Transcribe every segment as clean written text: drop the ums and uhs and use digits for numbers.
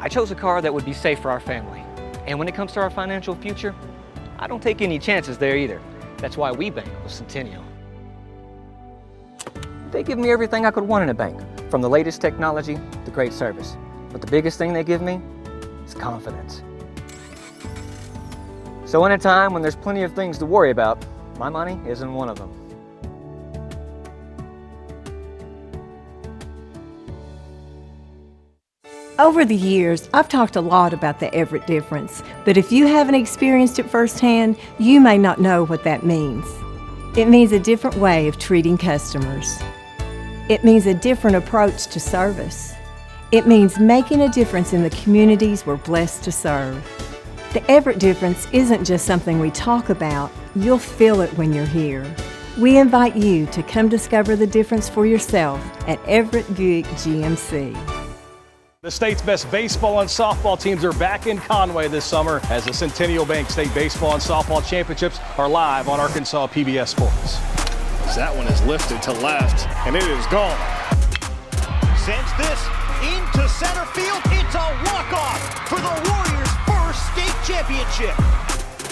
I chose a car that would be safe for our family. And when it comes to our financial future, I don't take any chances there either. That's why we bank with Centennial. They give me everything I could want in a bank, from the latest technology to great service. But the biggest thing they give me is confidence. So in a time when there's plenty of things to worry about, my money isn't one of them. Over the years, I've talked a lot about the Everett difference, but if you haven't experienced it firsthand, you may not know what that means. It means a different way of treating customers. It means a different approach to service. It means making a difference in the communities we're blessed to serve. The Everett difference isn't just something we talk about, you'll feel it when you're here. We invite you to come discover the difference for yourself at Everett Buick GMC. The state's best baseball and softball teams are back in Conway this summer as the Centennial Bank State Baseball and Softball Championships are live on Arkansas PBS Sports. That one is lifted to left, and it is gone. Sends this into center field. It's a walk-off for the Warriors' first state championship.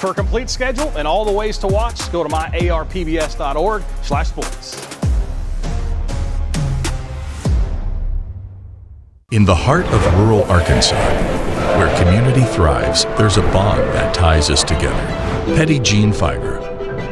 For a complete schedule and all the ways to watch, go to myarpbs.org/sports. In the heart of rural Arkansas, where community thrives, there's a bond that ties us together. Petit Jean Fiber.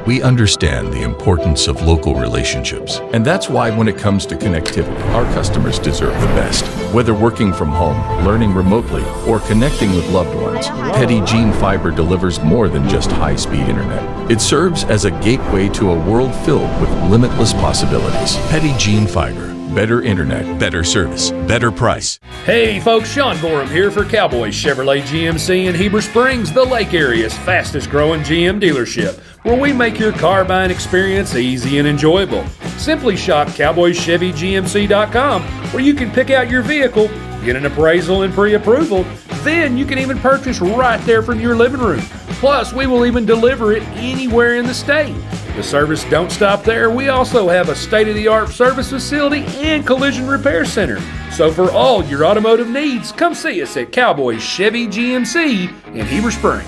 We understand the importance of local relationships, and that's why when it comes to connectivity, our customers deserve the best. Whether working from home, learning remotely, or connecting with loved ones, Petit Jean Fiber delivers more than just high-speed internet. It serves as a gateway to a world filled with limitless possibilities. Petit Jean Fiber. Better internet, better service, better price. Hey folks, Sean Gorham here for Cowboy Chevrolet GMC in Heber Springs, the Lake Area's fastest growing GM dealership, where we make your car buying experience easy and enjoyable. Simply shop CowboyChevyGMC.com, where you can pick out your vehicle, get an appraisal and pre-approval, then you can even purchase right there from your living room. Plus, we will even deliver it anywhere in the state. The service don't stop there. We also have a state-of-the-art service facility and collision repair center. So for all your automotive needs, come see us at Cowboy Chevy GMC in Heber Springs.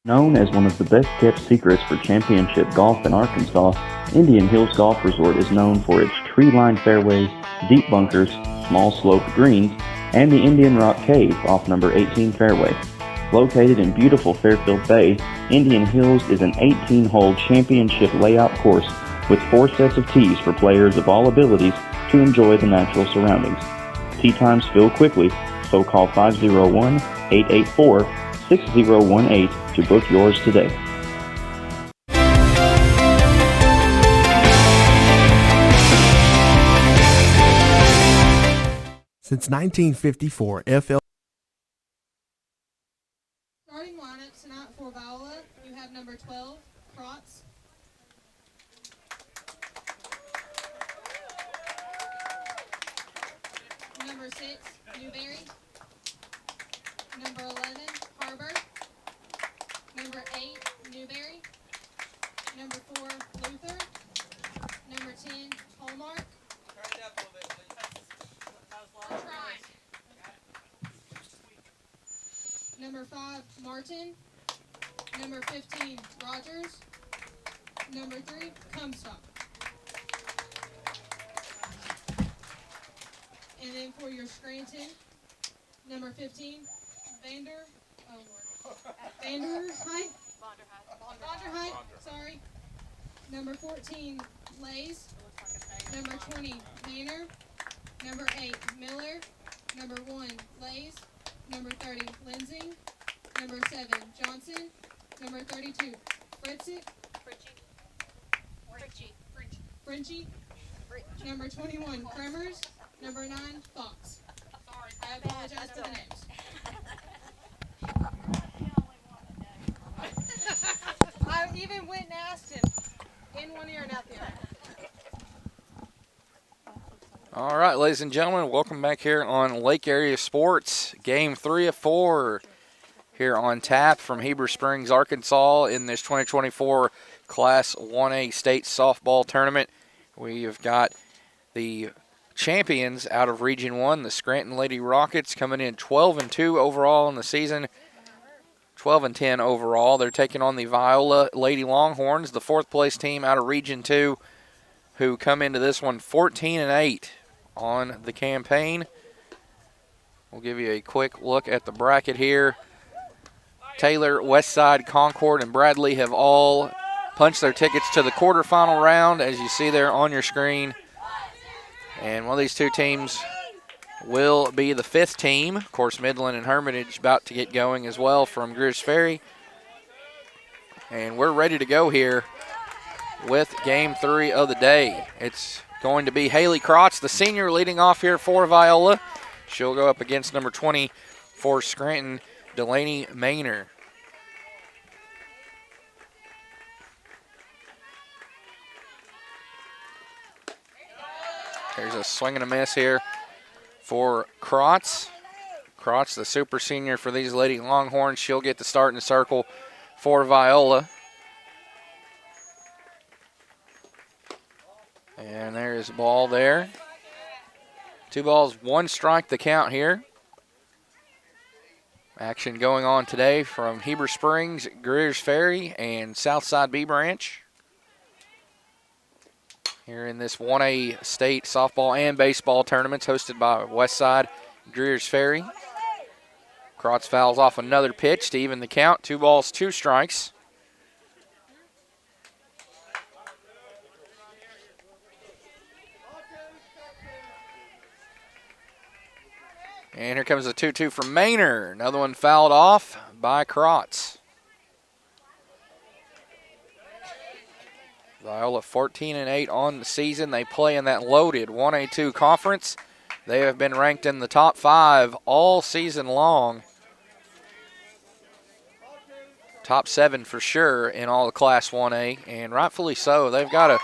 Known as one of the best-kept secrets for championship golf in Arkansas, Indian Hills Golf Resort is known for its tree-lined fairways, deep bunkers, small sloped greens, and the Indian Rock Cave off number 18 fairway. Located in beautiful Fairfield Bay, Indian Hills is an 18-hole championship layout course with 4 sets of tees for players of all abilities to enjoy the natural surroundings. Tee times fill quickly, so call 501-884-6018 to book yours today. Since 1954, FL. Starting lineup tonight for Viola, you have number 12, Krotz. Number 6, Newberry. Number 11, Harbor. Number 8, Newberry. Number 4, Luther. Number 10, Hallmark. Turn it up a little bit, please. Number 5, Martin. Number 15, Rogers. Number 3, Comstock. And then for your Scranton, number 15, Vonderheit, sorry. Number 14, Lays. Number 20, Manor. Number 8, Miller. Number 1, Lays. Number 30, Lindsay. Number 7, Johnson. Number 32, Frenchie. Number 21, Kremers. Number 9, Fox. Sorry, I apologize for the names. I even went and asked him in one ear and out the other. All right, ladies and gentlemen, welcome back here on Lake Area Sports. Game 3 of 4 here on tap from Heber Springs, Arkansas in this 2024 Class 1A State Softball Tournament. We have got the champions out of Region 1, the Scranton Lady Rockets, coming in 12-2 overall in the season. 12-10 overall. They're taking on the Viola Lady Longhorns, the fourth-place team out of Region 2, who come into this one 14-8 on the campaign. We'll give you a quick look at the bracket here. Taylor, Westside, Concord, and Bradley have all punched their tickets to the quarterfinal round, as you see there on your screen. And one of these two teams will be the fifth team. Of course, Midland and Hermitage about to get going as well from Greers Ferry. And we're ready to go here with Game 3 of the day. It's going to be Haley Krotz, the senior, leading off here for Viola. She'll go up against number 20 for Scranton, Delaney Maynor. There's a swing and a miss here for Krotz. Krotz, the super senior for these Lady Longhorns. She'll get the start in the circle for Viola. And there's the ball there. 2 balls, 1 strike the count here. Action going on today from Heber Springs, Greers Ferry, and Southside B Branch. Here in this 1A state softball and baseball tournaments hosted by Westside Greers Ferry. Krotz fouls off another pitch to even the count. 2 balls, 2 strikes. And here comes a 2-2 from Maynor. Another one fouled off by Krotz. Viola 14-8 on the season. They play in that loaded 1A2 conference. They have been ranked in the top 5 all season long. Top 7 for sure in all the Class 1A, and rightfully so. They've got a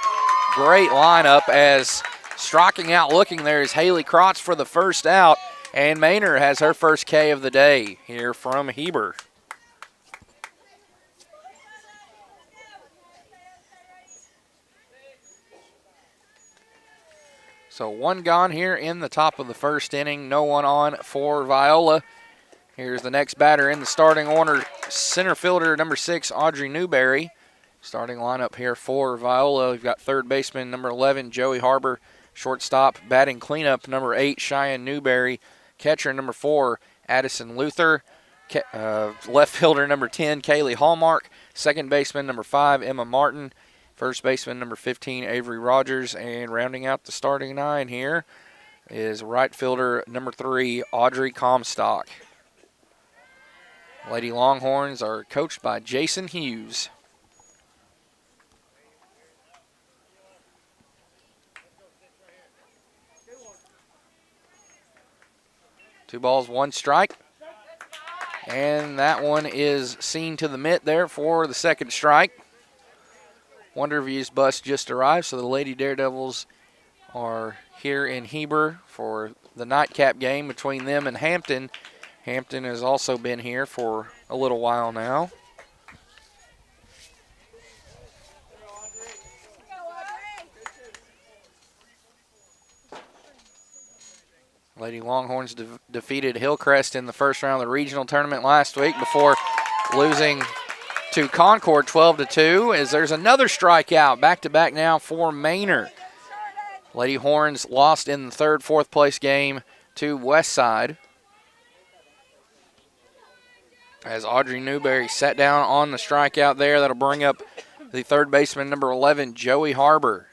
great lineup, as striking out looking there is Haley Krotz for the first out, and Maynor has her first K of the day here from Heber. So 1 gone here in the top of the first inning. No one on for Viola. Here's the next batter in the starting order, center fielder number 6, Audrey Newberry. Starting lineup here for Viola. We've got third baseman number 11, Joey Harbor. Shortstop, batting cleanup number 8, Cheyenne Newberry. Catcher number 4, Addison Luther. Left fielder number 10, Kaylee Hallmark. Second baseman number 5, Emma Martin. First baseman number 15, Avery Rogers. And rounding out the starting 9 here is right fielder number 3, Audrey Comstock. Lady Longhorns are coached by Jason Hughes. Two balls, 1 strike. And that one is seen to the mitt there for the second strike. Wonderview's bus just arrived, so the Lady Daredevils are here in Heber for the nightcap game between them and Hampton. Hampton has also been here for a little while now. Lady Longhorns defeated Hillcrest in the first round of the regional tournament last week before losing to Concord 12-2, as there's another strikeout back-to-back now for Maynor. Lady Horns lost in the third, fourth place game to Westside, as Audrey Newberry sat down on the strikeout there. That'll bring up the third baseman number 11, Joey Harbor.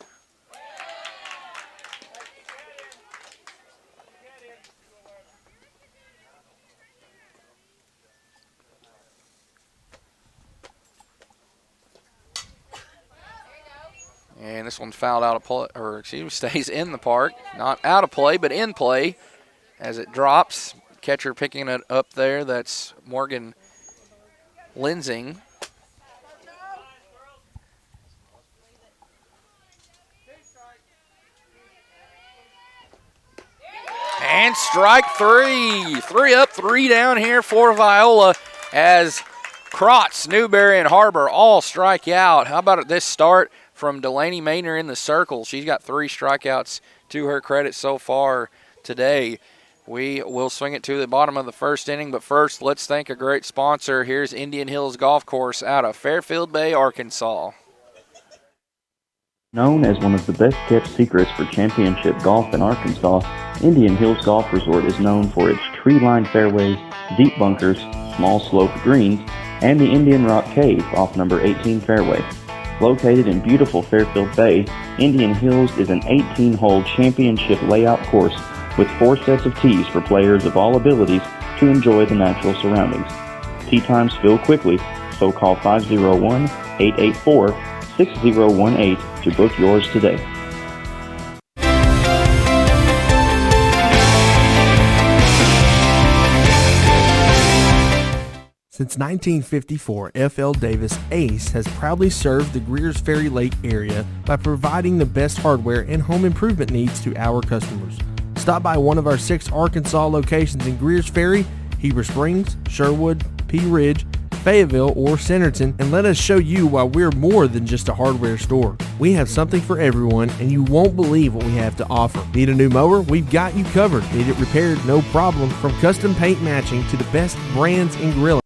And this one's fouled out of play, or excuse me, stays in the park. Not out of play, but in play as it drops. Catcher picking it up there. That's Morgan Linsing. And strike 3. 3 up, 3 down here for Viola, as Krotz, Newberry, and Harbor all strike out. How about this start from Delaney Maynor in the circle. She's got 3 strikeouts to her credit so far today. We will swing it to the bottom of the first inning, but first, let's thank a great sponsor. Here's Indian Hills Golf Course out of Fairfield Bay, Arkansas. Known as one of the best-kept secrets for championship golf in Arkansas, Indian Hills Golf Resort is known for its tree-lined fairways, deep bunkers, small sloped greens, and the Indian Rock Cave off number 18 fairway. Located in beautiful Fairfield Bay, Indian Hills is an 18-hole championship layout course with 4 sets of tees for players of all abilities to enjoy the natural surroundings. Tee times fill quickly, so call 501-884-6018 to book yours today. Since 1954, F.L. Davis Ace has proudly served the Greers Ferry Lake area by providing the best hardware and home improvement needs to our customers. Stop by one of our 6 Arkansas locations in Greers Ferry, Heber Springs, Sherwood, Pea Ridge, Fayetteville, or Centerton, and let us show you why we're more than just a hardware store. We have something for everyone, and you won't believe what we have to offer. Need a new mower? We've got you covered. Need it repaired? No problem. From custom paint matching to the best brands in grilling.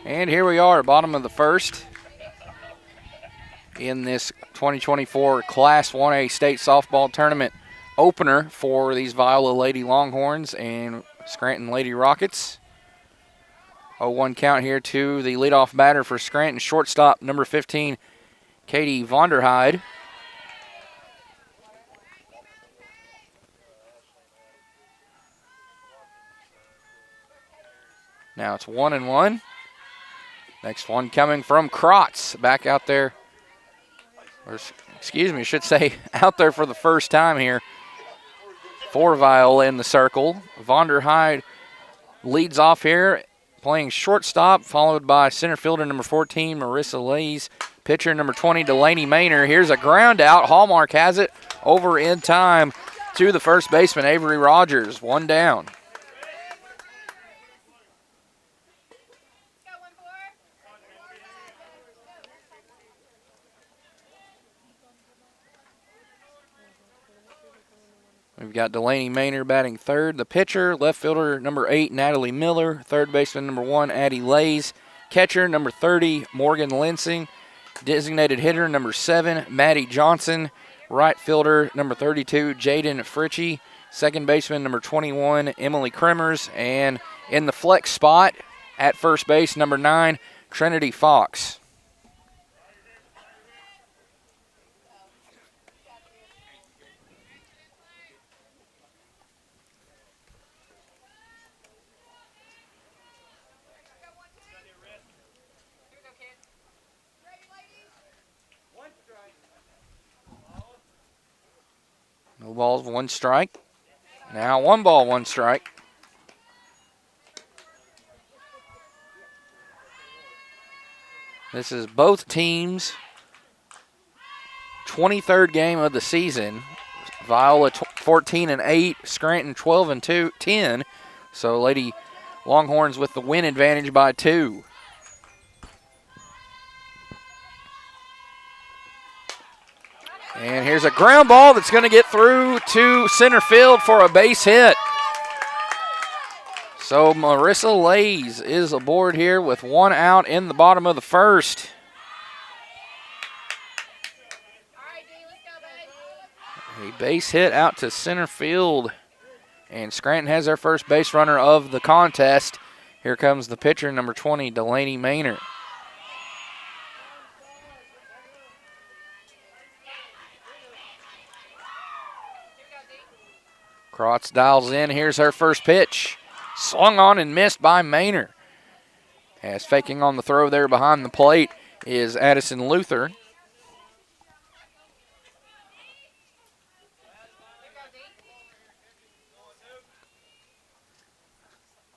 And here we are, bottom of the first, in this 2024 Class 1A State Softball Tournament opener for these Viola Lady Longhorns and Scranton Lady Rockets. 0-1 count here to the leadoff batter for Scranton, shortstop number 15, Katie Vonderheide. Now it's 1-1. Next one coming from Krotz, back out there, or excuse me, I should say out there for the first time here for Viola in the circle. Vonderheide leads off here, playing shortstop, followed by center fielder number 14, Marissa Lays. Pitcher number 20, Delaney Maynor. Here's a ground out. Hallmark has it over in time to the first baseman, Avery Rogers. 1 down. We've got Delaney Maynor batting third. The pitcher, left fielder number 8, Natalie Miller. Third baseman number 1, Addie Lays. Catcher number 30, Morgan Linsing. Designated hitter number 7, Maddie Johnson. Right fielder number 32, Jaden Fritchie. Second baseman number 21, Emily Kremers. And in the flex spot at first base, number 9, Trinity Fox. No balls, 1 strike. Now 1 ball, 1 strike. This is both teams' 23rd game of the season. Viola 14-8, Scranton 12-10. So Lady Longhorns with the win advantage by 2. And here's a ground ball that's going to get through to center field for a base hit. So Marissa Lays is aboard here with 1 out in the bottom of the first. A base hit out to center field. And Scranton has their first base runner of the contest. Here comes the pitcher, number 20, Delaney Maynor. Krotz dials in. Here's her first pitch. Swung on and missed by Maynor. As faking on the throw there behind the plate is Addison Luther.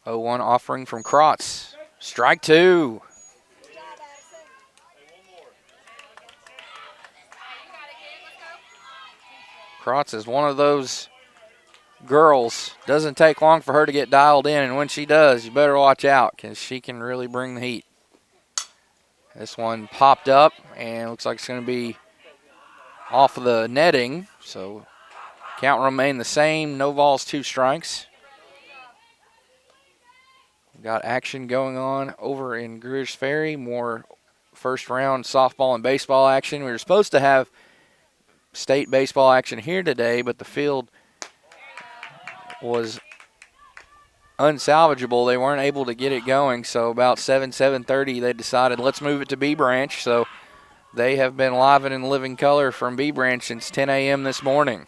Oh, 1 offering from Krotz. Strike 2. Krotz is one of those girls. Doesn't take long for her to get dialed in, and when she does, you better watch out because she can really bring the heat. This one popped up and looks like it's going to be off of the netting. So count remain the same. No balls, 2 strikes. We've got action going on over in Greers Ferry. More first round softball and baseball action. We were supposed to have state baseball action here today, but the field was unsalvageable. They weren't able to get it going, so about 7:30 they decided let's move it to B Branch. So they have been live and in living color from B Branch since 10 a.m. this morning.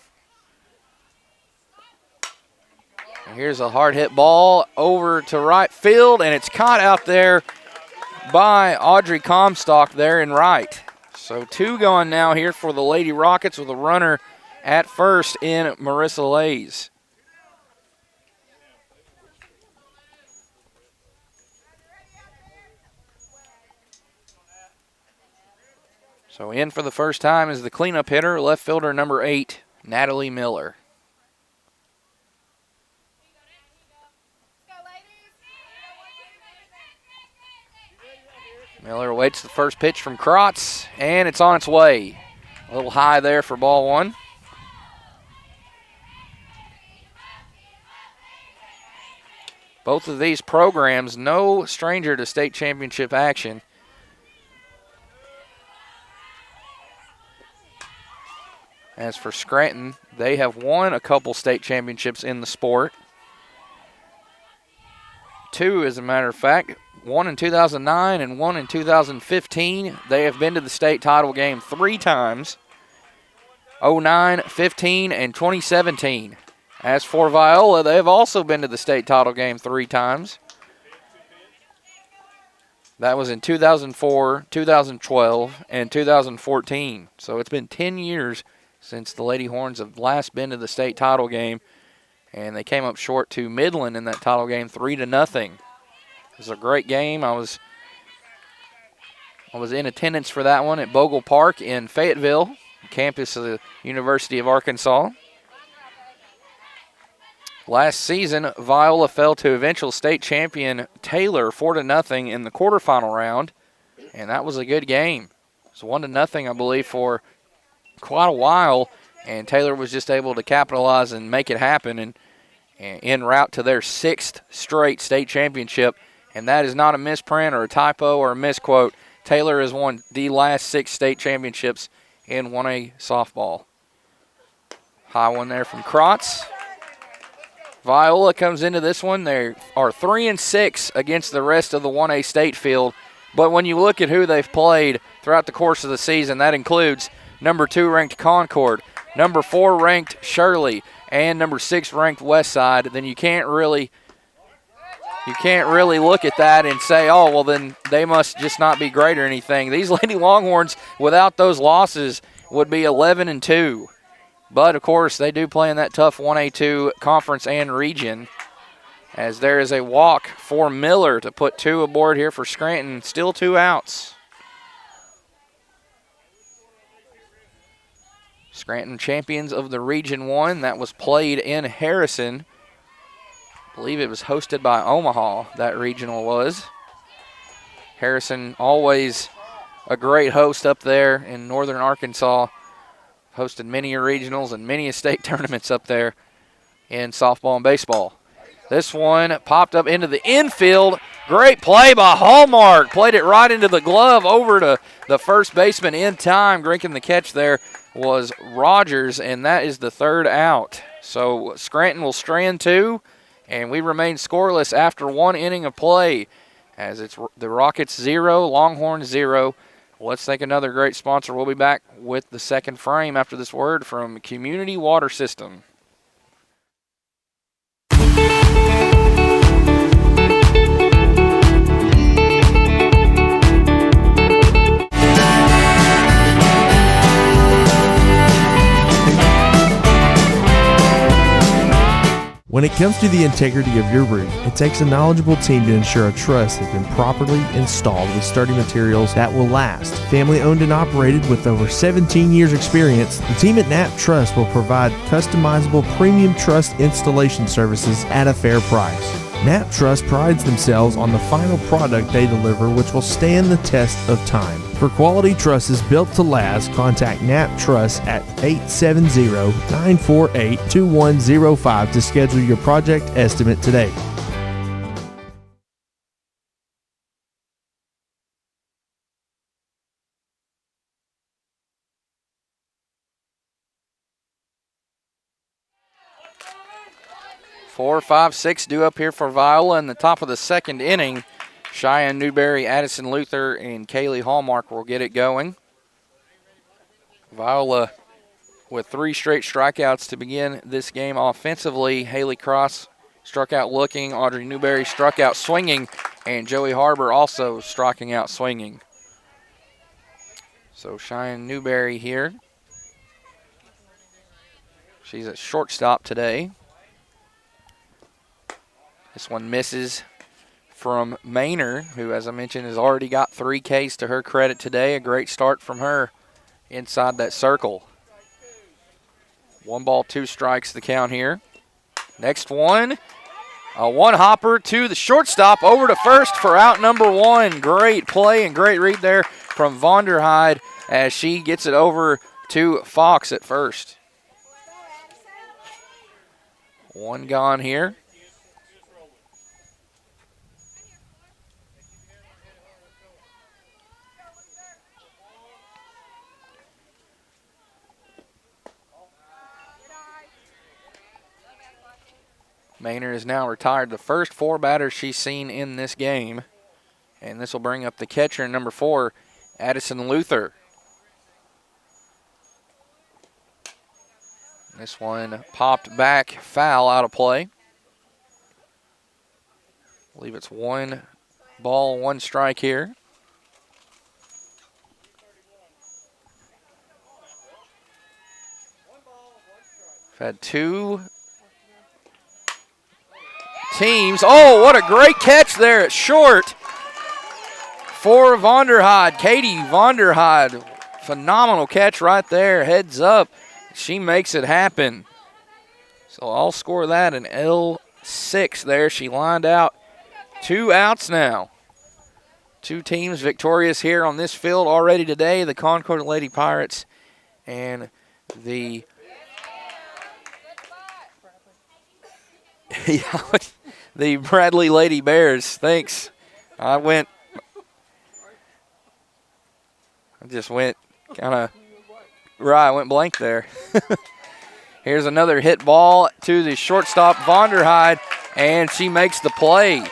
And here's a hard hit ball over to right field, and it's caught out there by Audrey Comstock there in right. So 2 going now here for the Lady Rockets with a runner at first in Marissa Lays. So in for the first time is the cleanup hitter, left fielder number 8, Natalie Miller. Miller awaits the first pitch from Krotz, and it's on its way. A little high there for ball 1. Both of these programs, no stranger to state championship action. As for Scranton, they have won a couple state championships in the sport. 2, as a matter of fact. 1 in 2009 and 1 in 2015. They have been to the state title game 3 times. 09, 15, and 2017. As for Viola, they have also been to the state title game 3 times. That was in 2004, 2012, and 2014. So it's been 10 years since the Lady Horns have last been to the state title game, and they came up short to Midland in that title game 3-0. It was a great game. I was in attendance for that one at Bogle Park in Fayetteville, campus of the University of Arkansas. Last season, Viola fell to eventual state champion Taylor 4-0 in the quarterfinal round, and that was a good game. It was 1-0, I believe, for quite a while, and Taylor was just able to capitalize and make it happen and en route to their 6th straight state championship. And that is not a misprint or a typo or a misquote. Taylor has won the last 6 state championships in 1A softball. High one there from Krotz. Viola comes into this one. They are 3-6 against the rest of the 1A state field. But when you look at who they've played throughout the course of the season, that includes number 2 ranked Concord, number 4 ranked Shirley, and number 6 ranked Westside, then you can't really look at that and say, oh, well, then they must just not be great or anything. These Lady Longhorns, without those losses, would be 11-2. But, of course, they do play in that tough 1A2 conference and region, as there is a walk for Miller to put 2 aboard here for Scranton. Still 2 outs. Scranton champions of the Region 1. That was played in Harrison. I believe it was hosted by Omaha, that regional was. Harrison, always a great host up there in northern Arkansas. Hosted many regionals and many state tournaments up there in softball and baseball. This one popped up into the infield. Great play by Hallmark. Played it right into the glove over to the first baseman in time. Drinking the catch there was Rogers, and that is the 3rd out. So Scranton will strand 2, and we remain scoreless after 1 inning of play, as it's the Rockets 0, Longhorns 0. Let's thank another great sponsor. We'll be back with the second frame after this word from Community Water System. When it comes to the integrity of your roof, it takes a knowledgeable team to ensure a truss has been properly installed with sturdy materials that will last. Family owned and operated with over 17 years experience, the team at Knapp Truss will provide customizable premium truss installation services at a fair price. Knapp Truss prides themselves on the final product they deliver, which will stand the test of time. For quality trusses built to last, contact Knapp Truss at 870-948-2105 to schedule your project estimate today. Four, five, six due up here for Viola in the top of the second inning. Cheyenne Newberry, Addison Luther, and Kaylee Hallmark will get it going. Viola with 3 straight strikeouts to begin this game offensively. Haley Cross struck out looking, Audrey Newberry struck out swinging, and Joey Harbor also striking out swinging. So Cheyenne Newberry here. She's at shortstop today. This one misses from Maynard, who, as I mentioned, has already got 3 Ks to her credit today. A great start from her inside that circle. 1 ball, 2 strikes the count here. Next one, a one-hopper to the shortstop over to first for out number 1. Great play and great read there from Vonderheide as she gets it over to Fox at first. 1 gone here. Maynard is now retired, the first 4 batters she's seen in this game. And this will bring up the catcher, number 4, Addison Luther. This one popped back, foul, out of play. I believe it's 1 ball, 1 strike here. We've had 2 teams. Oh, what a great catch there at short for Vonderheide. Katie Vonderheide, phenomenal catch right there, heads up. She makes it happen. So I'll score that an L6 there. She lined out 2 outs now. 2 teams victorious here on this field already today, the Concord Lady Pirates and the the Bradley Lady Bears. Thanks. I just went kind of right. I went blank there. Here's another hit ball to the shortstop, Vonderheide, and she makes the play.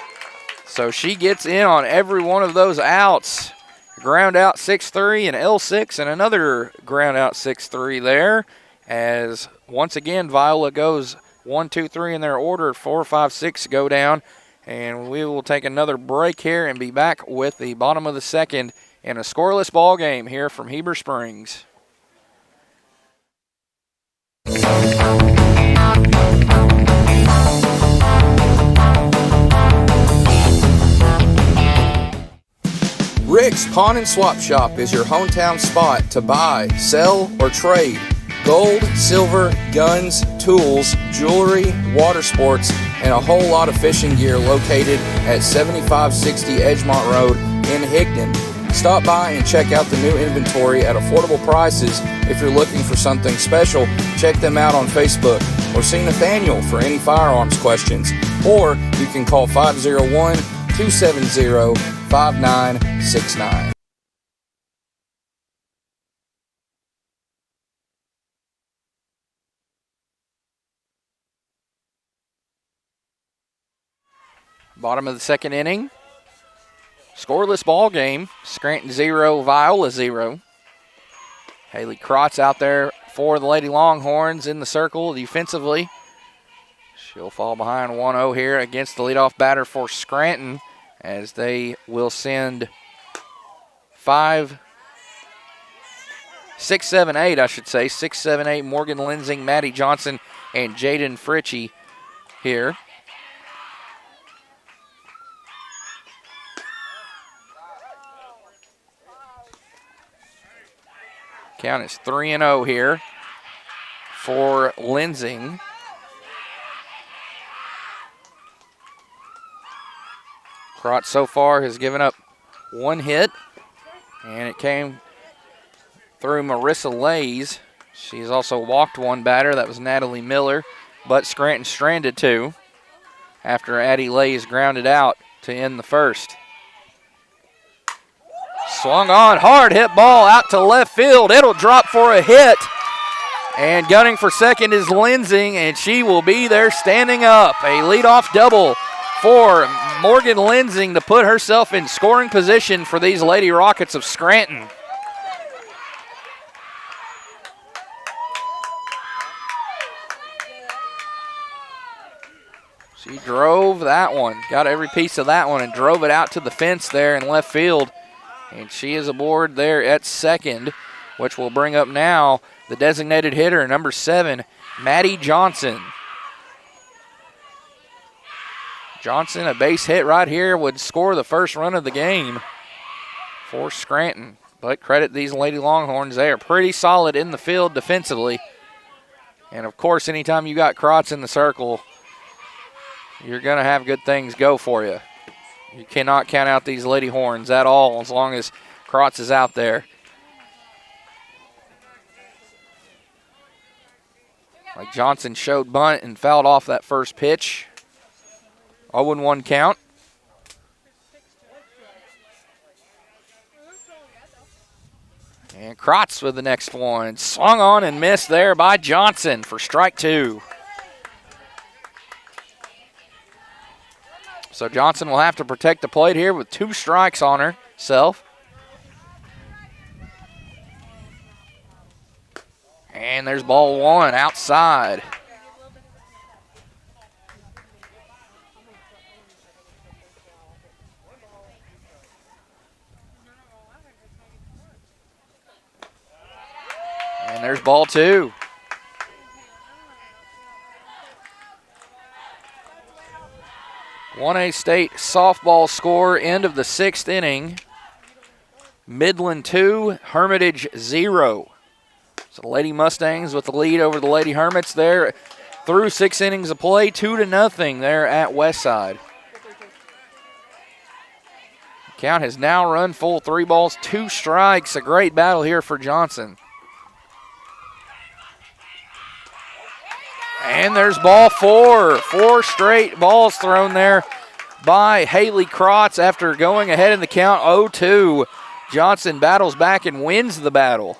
So she gets in on every one of those outs. Ground out 6-3 and L6, and another ground out 6-3 there. As once again, Viola goes 1, 2, 3 in their order. 4, 5, 6 go down. And we will take another break here and be back with the bottom of the second in a scoreless ball game here from Heber Springs. Rick's Pawn and Swap Shop is your hometown spot to buy, sell, or trade gold, silver, guns, tools, jewelry, water sports, and a whole lot of fishing gear located at 7560 Edgemont Road in Higdon. Stop by and check out the new inventory at affordable prices. If you're looking for something special, check them out on Facebook or see Nathaniel for any firearms questions. Or you can call 501-270-5969. Bottom of the second inning. Scoreless ball game. Scranton 0, Viola 0. Haley Krotz out there for the Lady Longhorns in the circle defensively. She'll fall behind 1-0 here against the leadoff batter for Scranton as they will send 5, 6, 7, 8, I should say. 6, 7, 8, Morgan Lensing, Maddie Johnson, and Jaden Fritchie here. Count is 3-0 here for Lensing. Crotz so far has given up one hit, and it came through Marissa Lays. She's also walked one batter. That was Natalie Miller, but Scranton stranded two after Addie Lays grounded out to end the first. Swung on, hard hit ball out to left field. It'll drop for a hit. And gunning for second is Lensing, and she will be there standing up. A leadoff double for Morgan Lensing to put herself in scoring position for these Lady Rockets of Scranton. She drove that one, got every piece of that one, and drove it out to the fence there in left field. And she is aboard there at second, which will bring up now the designated hitter, number 7, Maddie Johnson. Johnson, a base hit right here, would score the first run of the game for Scranton. But credit these Lady Longhorns, they are pretty solid in the field defensively. And of course, anytime you got Crotz in the circle, you're going to have good things go for you. You cannot count out these Lady Horns at all as long as Crotz is out there. Like Johnson showed bunt and fouled off that first pitch. 0-1 count. And Crotz with the next one. Swung on and missed there by Johnson for strike 2. So Johnson will have to protect the plate here with 2 strikes on herself. And there's ball 1 outside. And there's ball 2. A State softball score, end of the 6th inning. Midland 2, Hermitage 0. So the Lady Mustangs with the lead over the Lady Hermits there through 6 innings of play, 2-0 there at Westside. Count has now run full, 3 balls, 2 strikes. A great battle here for Johnson. And there's ball 4. 4 straight balls thrown there by Haley Crotz after going ahead in the count 0-2. Johnson battles back and wins the battle.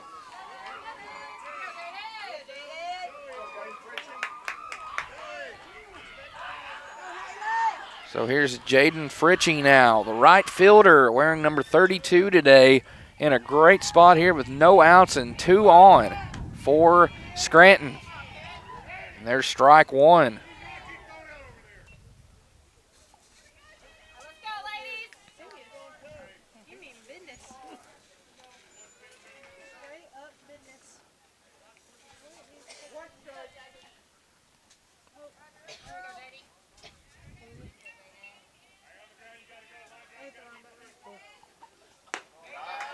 So here's Jaden Fritchie now, the right fielder, wearing number 32 today, in a great spot here with no outs and 2 on for Scranton. And there's strike 1.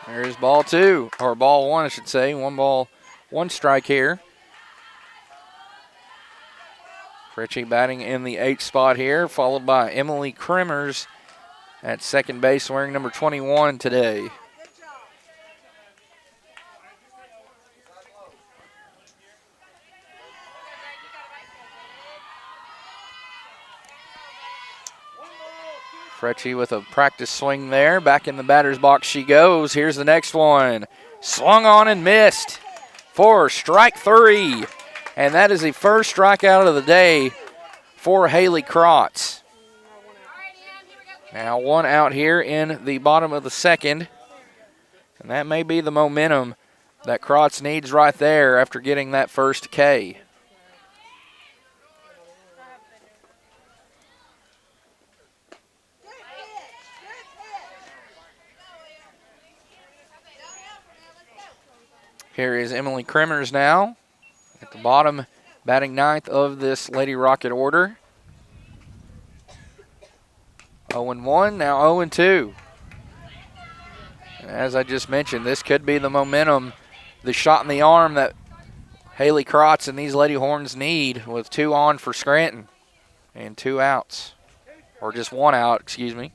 There's ball 2, or ball 1, I should say. 1 ball, 1 strike here. Fritchie batting in the 8th spot here, followed by Emily Kremers at second base, wearing number 21 today. Fritchie with a practice swing there. Back in the batter's box she goes. Here's the next one. Swung on and missed for strike 3. And that is the first strikeout of the day for Haley Crotz. Now 1 out here in the bottom of the 2nd. And that may be the momentum that Crotz needs right there after getting that first K. Here is Emily Kremers now at the bottom, batting 9th of this Lady Rocket order. 0-1, now 0-2. As I just mentioned, this could be the momentum, the shot in the arm that Haley Crotz and these Lady Horns need, with 2 on for Scranton and 2 outs, or just 1 out, excuse me.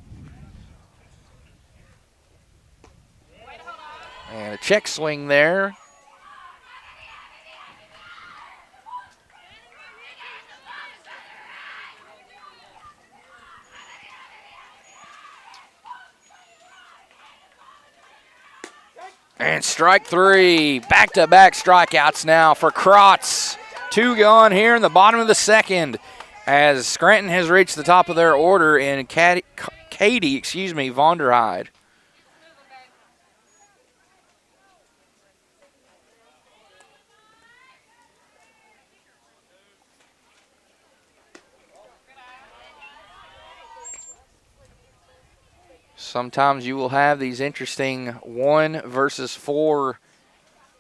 And a check swing there. And strike three. Back-to-back strikeouts now for Krotz. 2 gone here in the bottom of the second as Scranton has reached the top of their order in Katie Vonderheide. Sometimes you will have these interesting 1 versus 4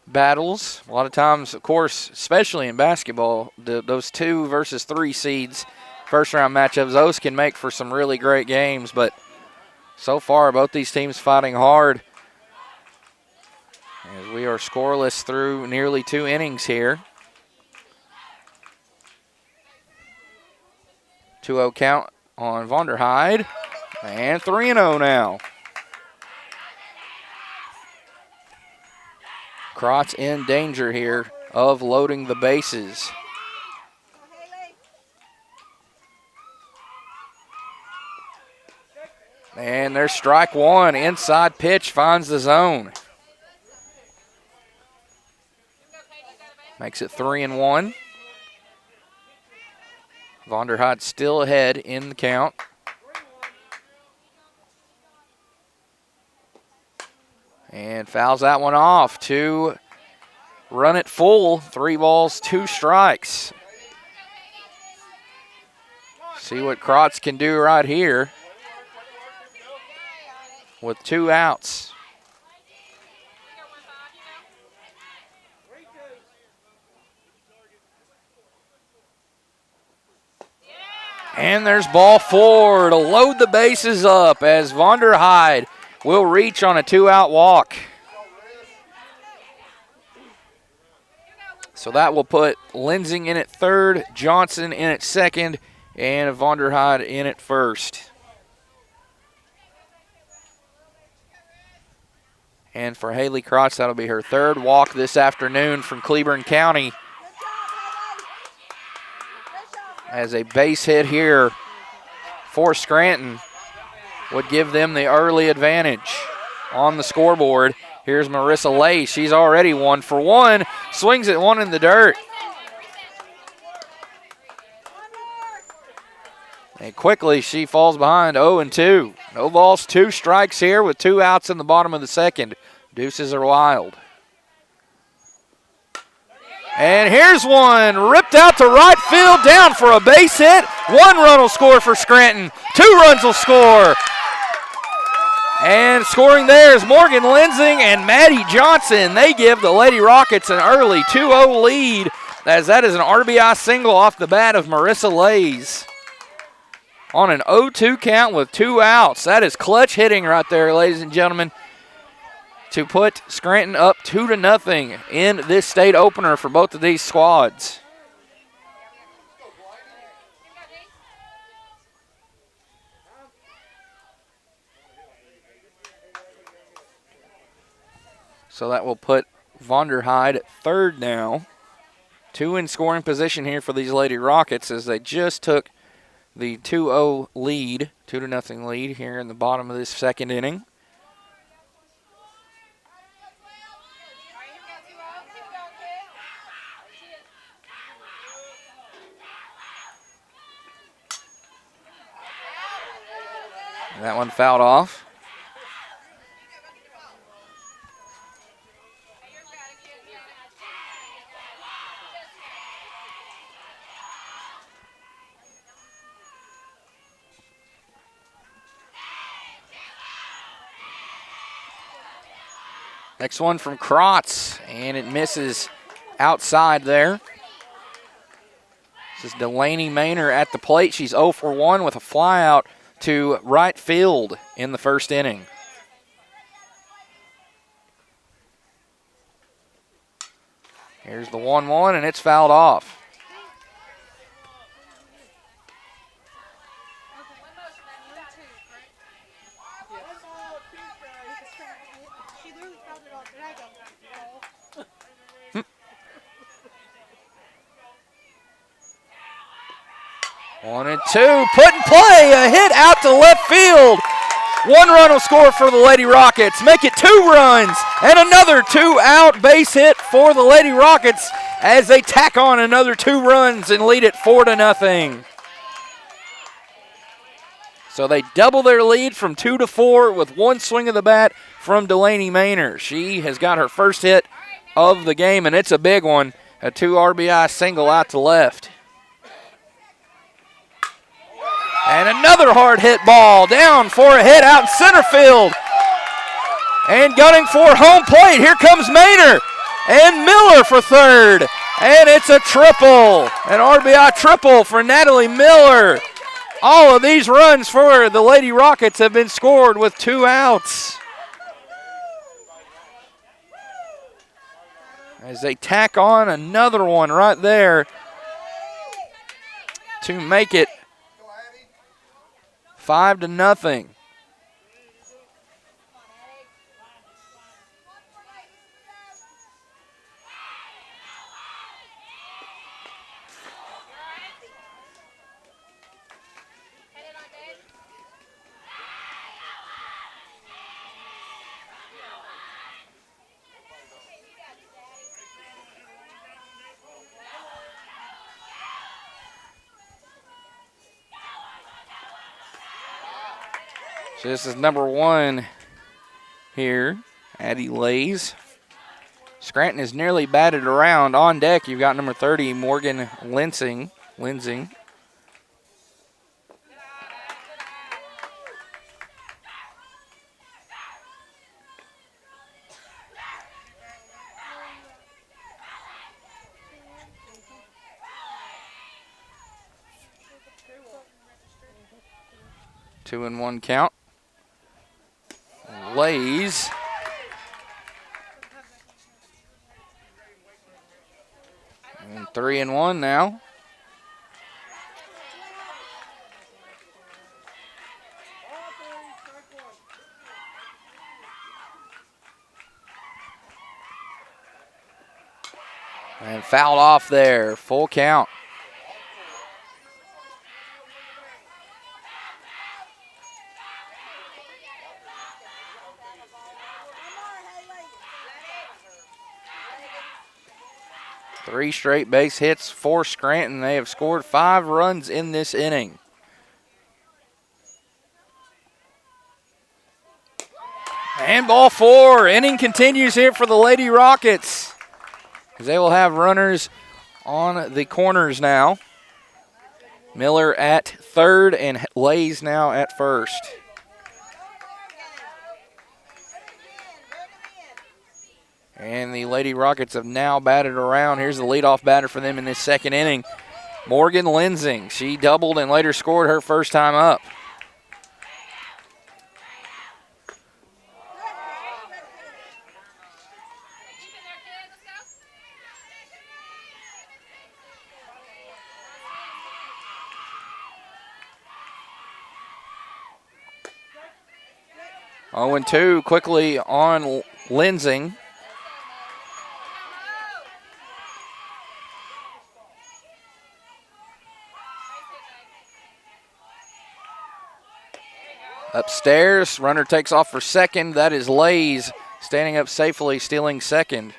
battles. A lot of times, of course, especially in basketball, those 2 versus 3 seeds, first-round matchups, those can make for some really great games. But so far, both these teams fighting hard as we are scoreless through nearly 2 innings here. 2-0 count on Vonderheide, and 3-0 now. Krotz in danger here of loading the bases. And there's strike 1. Inside pitch finds the zone. Makes it 3-1. Vonderheide still ahead in the count. And fouls that one off to run it full. 3 balls, 2 strikes. See what Krotz can do right here with 2 outs. And there's ball 4 to load the bases up as Vonderheide will reach on a 2-out walk. So that will put Lensing in at third, Johnson in at second, and Vonderheide in at first. And for Haley Krotz, that'll be her 3rd walk this afternoon from Cleburne County. As a base hit here for Scranton would give them the early advantage on the scoreboard. Here's Marissa Lay. She's already 1 for 1. Swings at 1 in the dirt. And quickly she falls behind 0-2. No balls, 2 strikes here with 2 outs in the bottom of the second. Deuces are wild. And here's one ripped out to right field, down for a base hit. 1 run will score for Scranton. 2 runs will score. And scoring there is Morgan Lensing and Maddie Johnson. They give the Lady Rockets an early 2-0 lead, as that is an RBI single off the bat of Marissa Lays. On an 0-2 count with 2 outs. That is clutch hitting right there, ladies and gentlemen, to put Scranton up 2-0 in this state opener for both of these squads. So that will put Vonderheide at third now. 2 in scoring position here for these Lady Rockets as they just took the 2-0 lead, 2-0 lead here in the bottom of this second inning. That one fouled off. Next one from Krotz, and it misses outside there. This is Delaney Maynor at the plate. She's 0 for 1 with a flyout to right field in the first inning. Here's the 1-1, and it's fouled off. 1-2, put in play, a hit out to left field. 1 run will score for the Lady Rockets, make it 2 runs, and another 2-out base hit for the Lady Rockets as they tack on another 2 runs and lead it 4-0. So they double their lead from 2 to 4 with 1 swing of the bat from Delaney Maynor. She has got her first hit of the game, and it's a big one, a 2 RBI single out to left. And another hard hit ball down for a hit out in center field. And gunning for home plate, here comes Maynor and Miller for third. And it's a triple, an RBI triple for Natalie Miller. All of these runs for the Lady Rockets have been scored with 2 outs. As they tack on another one right there to make it 5-0. So this is number 1 here, Addie Lays. Scranton is nearly batted around. On deck, you've got number 30, Morgan Lensing. 2-1 count. Lays. And 3-1 now. And fouled off there, full count. Three straight base hits for Scranton. They have scored 5 runs in this inning. And ball 4. Inning continues here for the Lady Rockets. They will have runners on the corners now. Miller at third and Lays now at first. And the Lady Rockets have now batted around. Here's the leadoff batter for them in this second inning, Morgan Lensing. She doubled and later scored her first time up. Oh, and 2 quickly on Lensing. Upstairs, runner takes off for second. That is Lays standing up safely, stealing second.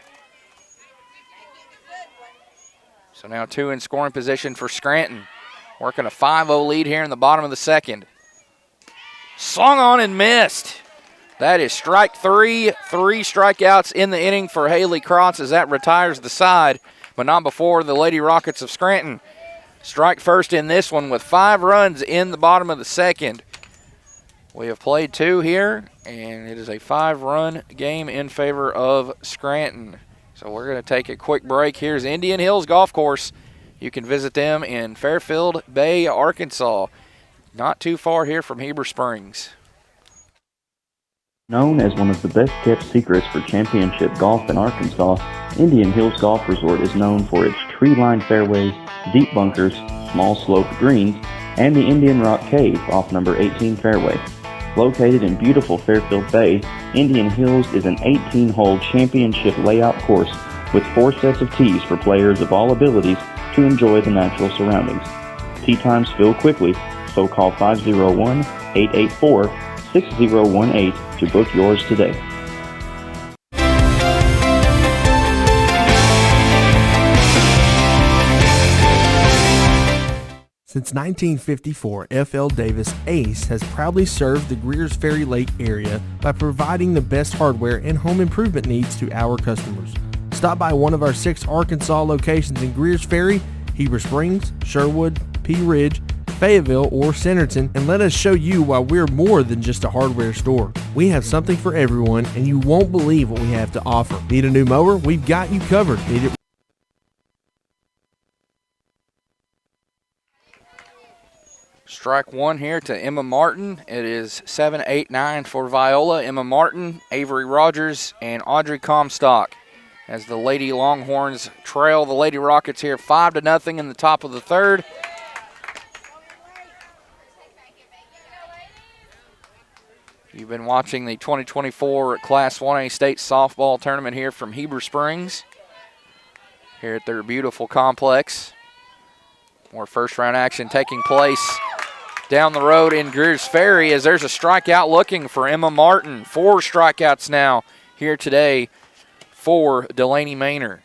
So now 2 in scoring position for Scranton. Working a 5-0 lead here in the bottom of the second. Swung on and missed. That is strike 3. 3 strikeouts in the inning for Haley Krotz as that retires the side, but not before the Lady Rockets of Scranton strike first in this one with 5 runs in the bottom of the second. We have played 2 here, and it is a 5-run game in favor of Scranton. So we're going to take a quick break. Here's Indian Hills Golf Course. You can visit them in Fairfield Bay, Arkansas. Not too far here from Heber Springs. Known as one of the best-kept secrets for championship golf in Arkansas, Indian Hills Golf Resort is known for its tree-lined fairways, deep bunkers, small sloped greens, and the Indian Rock Cave off number 18 fairway. Located in beautiful Fairfield Bay, Indian Hills is an 18-hole championship layout course with 4 sets of tees for players of all abilities to enjoy the natural surroundings. Tee times fill quickly, so call 501-884-6018 to book yours today. Since 1954, F.L. Davis Ace has proudly served the Greers Ferry Lake area by providing the best hardware and home improvement needs to our customers. Stop by one of our 6 Arkansas locations in Greers Ferry, Heber Springs, Sherwood, Pea Ridge, Fayetteville, or Centerton, and let us show you why we're more than just a hardware store. We have something for everyone, and you won't believe what we have to offer. Need a new mower? We've got you covered. Need it? Strike one here to Emma Martin. It is 7-8-9 for Viola. Emma Martin, Avery Rogers, and Audrey Comstock as the Lady Longhorns trail the Lady Rockets here 5-0 in the top of the third. You've been watching the 2024 Class 1A State Softball Tournament here from Heber Springs here at their beautiful complex. More first-round action taking place down the road in Greers Ferry as there's a strikeout looking for Emma Martin. 4 strikeouts now here today for Delaney Maynor.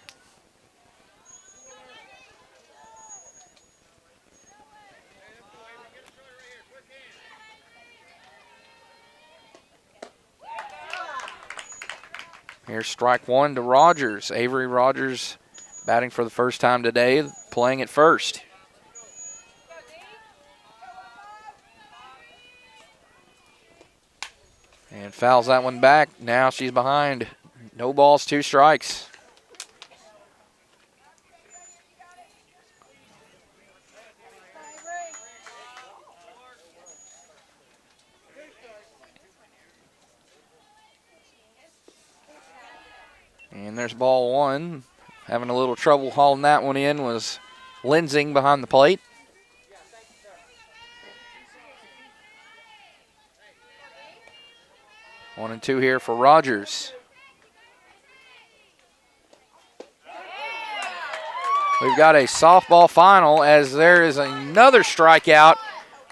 Here's strike one to Rogers. Avery Rogers batting for the first time today, playing at first. And fouls that one back. Now she's behind. No balls, 2 strikes. And there's ball 1. Having a little trouble hauling that one in was Lensing behind the plate. One and 2 here for Rogers. We've got a softball final as there is another strikeout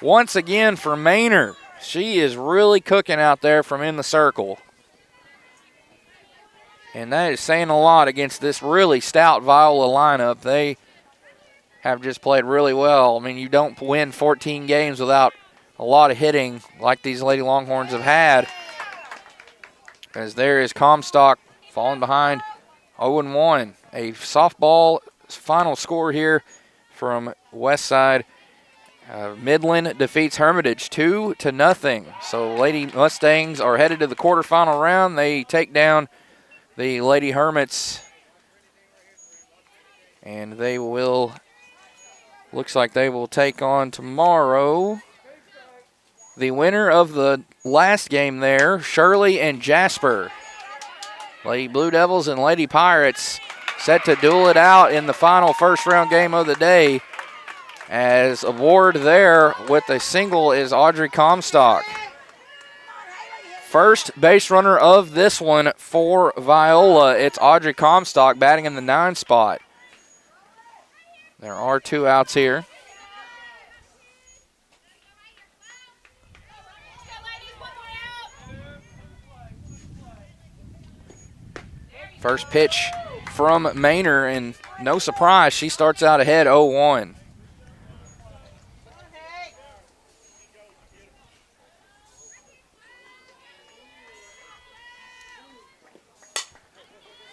once again for Maynor. She is really cooking out there from in the circle. And that is saying a lot against this really stout Viola lineup. They have just played really well. I mean, you don't win 14 games without a lot of hitting like these Lady Longhorns have had. As there is Comstock falling behind 0-1. A softball final score here from Westside. Midland defeats Hermitage 2-0. So Lady Mustangs are headed to the quarterfinal round. They take down the Lady Hermits. And they will, looks like they will take on tomorrow the winner of the last game there, Shirley and Jasper. Lady Blue Devils and Lady Pirates set to duel it out in the final first round game of the day. As aboard there with a single is Audrey Comstock. First base runner of this one for Viola. It's Audrey Comstock batting in the 9 spot. There are 2 outs here. First pitch from Maynor, and no surprise, she starts out ahead 0-1.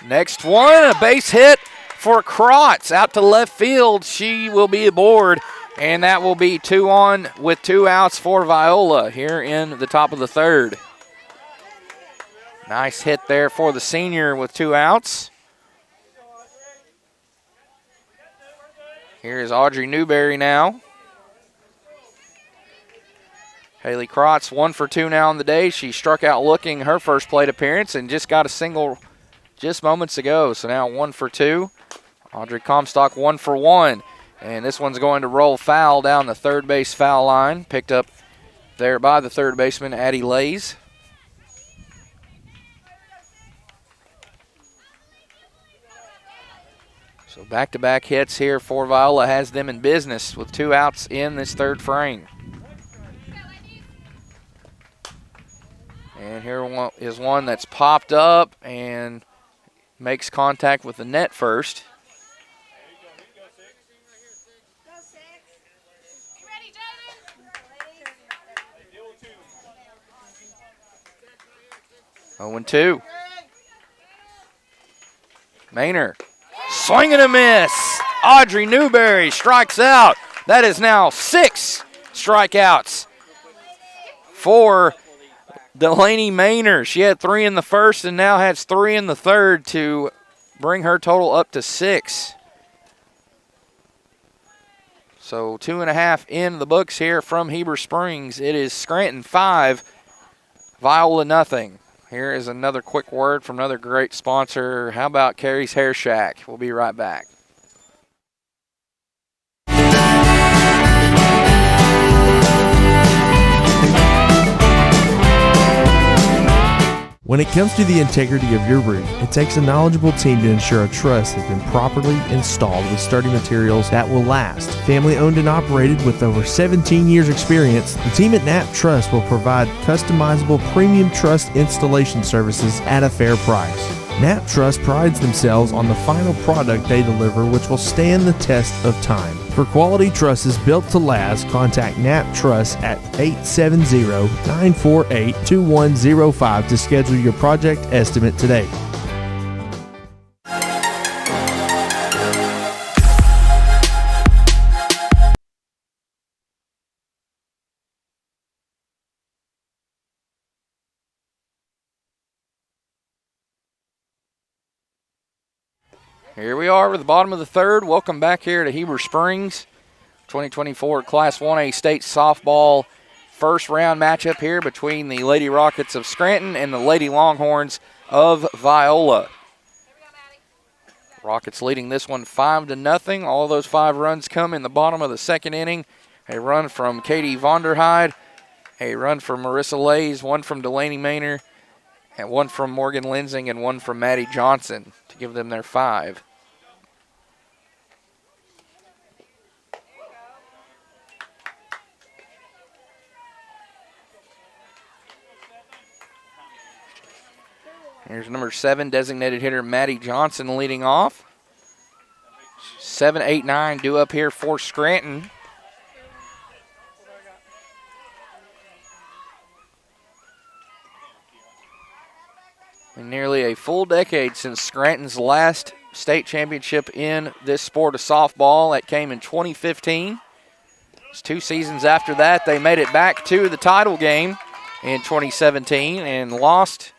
Next one, a base hit for Krotz out to left field. She will be aboard, and that will be 2 on with 2 outs for Viola here in the top of the third. Nice hit there for the senior with 2 outs. Here is Audrey Newberry now. Haley Krotz 1 for 2 now on the day. She struck out looking her first plate appearance and just got a single just moments ago. So now 1 for 2. Audrey Comstock 1 for 1. And this one's going to roll foul down the third base foul line. Picked up there by the third baseman, Addie Lays. So back-to-back hits here for Viola has them in business with 2 outs in this third frame. And here is one that's popped up and makes contact with the net first. Oh, 2. Maynor, swing and a miss. Audrey Newberry strikes out. That is now 6 strikeouts for Delaney Maynor. She had 3 in the first and now has 3 in the third to bring her total up to 6. So 2.5 in the books here from Heber Springs. It is Scranton 5, Viola nothing. Here is another quick word from another great sponsor. How about Carrie's Hair Shack? We'll be right back. When it comes to the integrity of your roof, it takes a knowledgeable team to ensure a truss has been properly installed with sturdy materials that will last. Family owned and operated with over 17 years experience, the team at Knapp Truss will provide customizable premium truss installation services at a fair price. Knapp Truss prides themselves on the final product they deliver, which will stand the test of time. For quality trusses built to last, contact Knapp Truss at 870-948-2105 to schedule your project estimate today. Here we are with the bottom of the third. Welcome back here to Heber Springs. 2024 Class 1A State Softball first round matchup here between the Lady Rockets of Scranton and the Lady Longhorns of Viola. Rockets leading this one 5-0. All those 5 runs come in the bottom of the second inning. A run from Katie Vonderheide, a run from Marissa Lays, 1 from Delaney Maynor, and 1 from Morgan Lensing, and 1 from Maddie Johnson to give them their 5. Here's number 7, designated hitter Maddie Johnson leading off. 7, 8, 9 due up here for Scranton. And nearly a full decade since Scranton's last state championship in this sport of softball. That came in 2015. It's 2 seasons after that, they made it back to the title game in 2017 and lost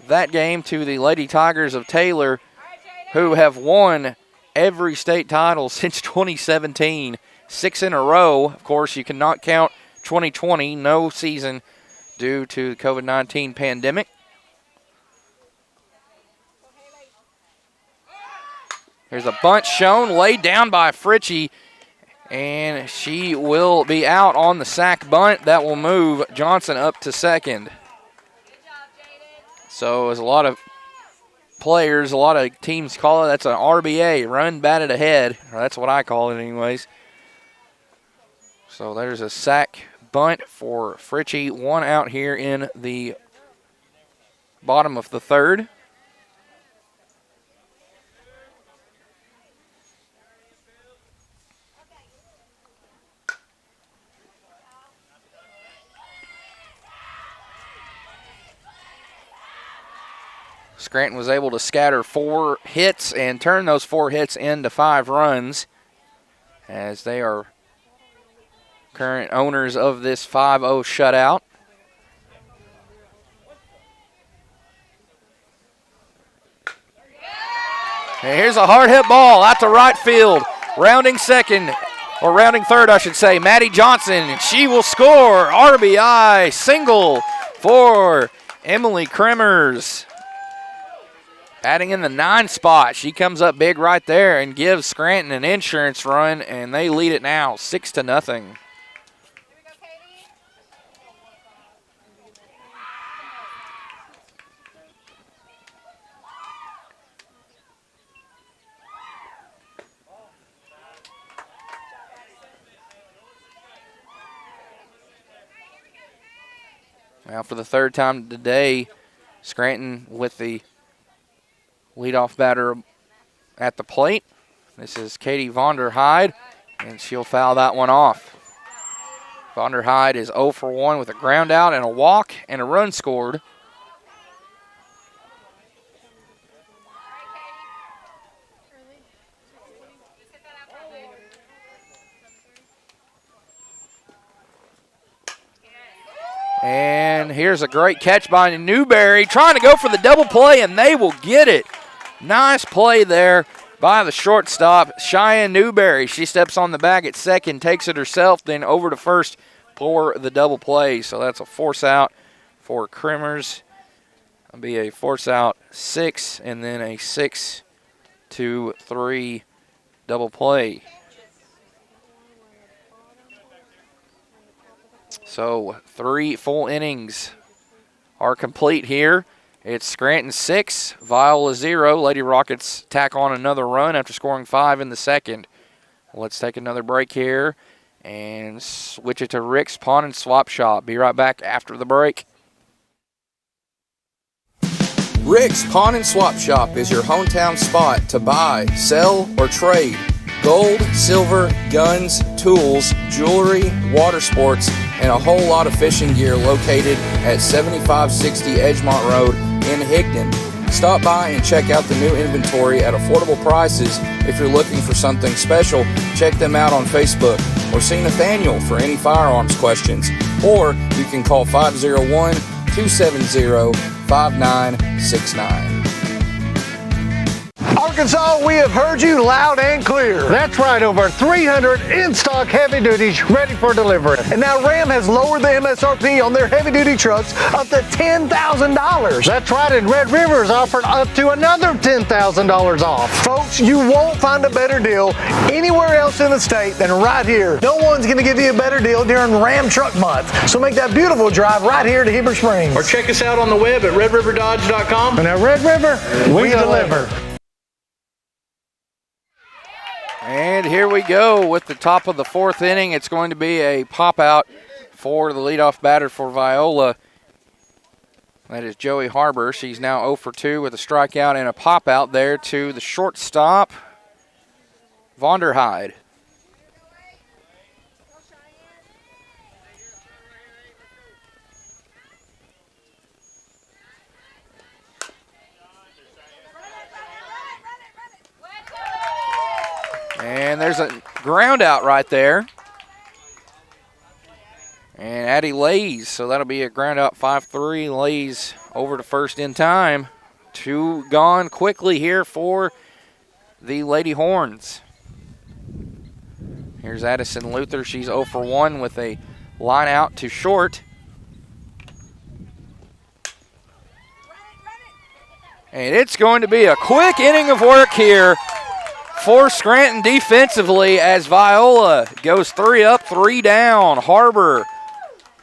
that game to the Lady Tigers of Taylor, who have won every state title since 2017, 6 in a row. Of course, you cannot count 2020, no season due to the COVID-19 pandemic. There's a bunt shown, laid down by Fritchie, and she will be out on the sack bunt. That will move Johnson up to second. So as a lot of players, a lot of teams call it, that's an RBA, run batted ahead, or that's what I call it anyways. So there's a sack bunt for Fritchie, 1 out here in the bottom of the third. Scranton was able to scatter 4 hits and turn those 4 hits into 5 runs, as they are current owners of this 5-0 shutout. And here's a hard hit ball out to right field. Rounding second, or rounding third, I should say, Maddie Johnson. She will score. RBI single for Emily Kremers. Batting in the 9 spot. She comes up big right there and gives Scranton an insurance run, and they lead it now 6-0. Now for the third time today, Scranton with the leadoff batter at the plate. This is Katie Vonderheide, and she'll foul that one off. Vonderheide is 0 for 1 with a ground out and a walk and a run scored. And here's a great catch by Newberry, trying to go for the double play, and they will get it. Nice play there by the shortstop, Cheyenne Newberry. She steps on the bag at second, takes it herself, then over to first for the double play. So that's a force out for Crimmers. It'll be a force out 6, and then a 6-2-3 double play. So 3 full innings are complete here. It's Scranton 6, Viola 0. Lady Rockets tack on another run after scoring 5 in the second. Let's take another break here and switch it to Rick's Pawn and Swap Shop. Be right back after the break. Rick's Pawn and Swap Shop is your hometown spot to buy, sell, or trade gold, silver, guns, tools, jewelry, water sports, and a whole lot of fishing gear located at 7560 Edgemont Road in Higdon. Stop by and check out the new inventory at affordable prices. If you're looking for something special, check them out on Facebook or see Nathaniel for any firearms questions. Or you can call 501-270-5969. Arkansas, we have heard you loud and clear. That's right, over 300 in-stock heavy duties ready for delivery. And now Ram has lowered the MSRP on their heavy duty trucks up to $10,000. That's right, and Red River is offered up to another $10,000 off. Folks, you won't find a better deal anywhere else in the state than right here. No one's going to give you a better deal during Ram Truck Month. So make that beautiful drive right here to Heber Springs. Or check us out on the web at redriverdodge.com. And at Red River, we deliver. And here we go with the top of the fourth inning. It's going to be a pop-out for the leadoff batter for Viola. That is Joey Harbor. She's now 0 for 2 with a strikeout and a pop-out there to the shortstop, Vonderheide. And there's a ground out right there. And Addie lays, so that'll be a ground out 5-3. Lays over to first in time. 2 gone quickly here for the Lady Horns. Here's Addison Luther. She's 0 for 1 with a line out to short. And it's going to be a quick inning of work here for Scranton defensively as Viola goes 3 up, 3 down. Harbor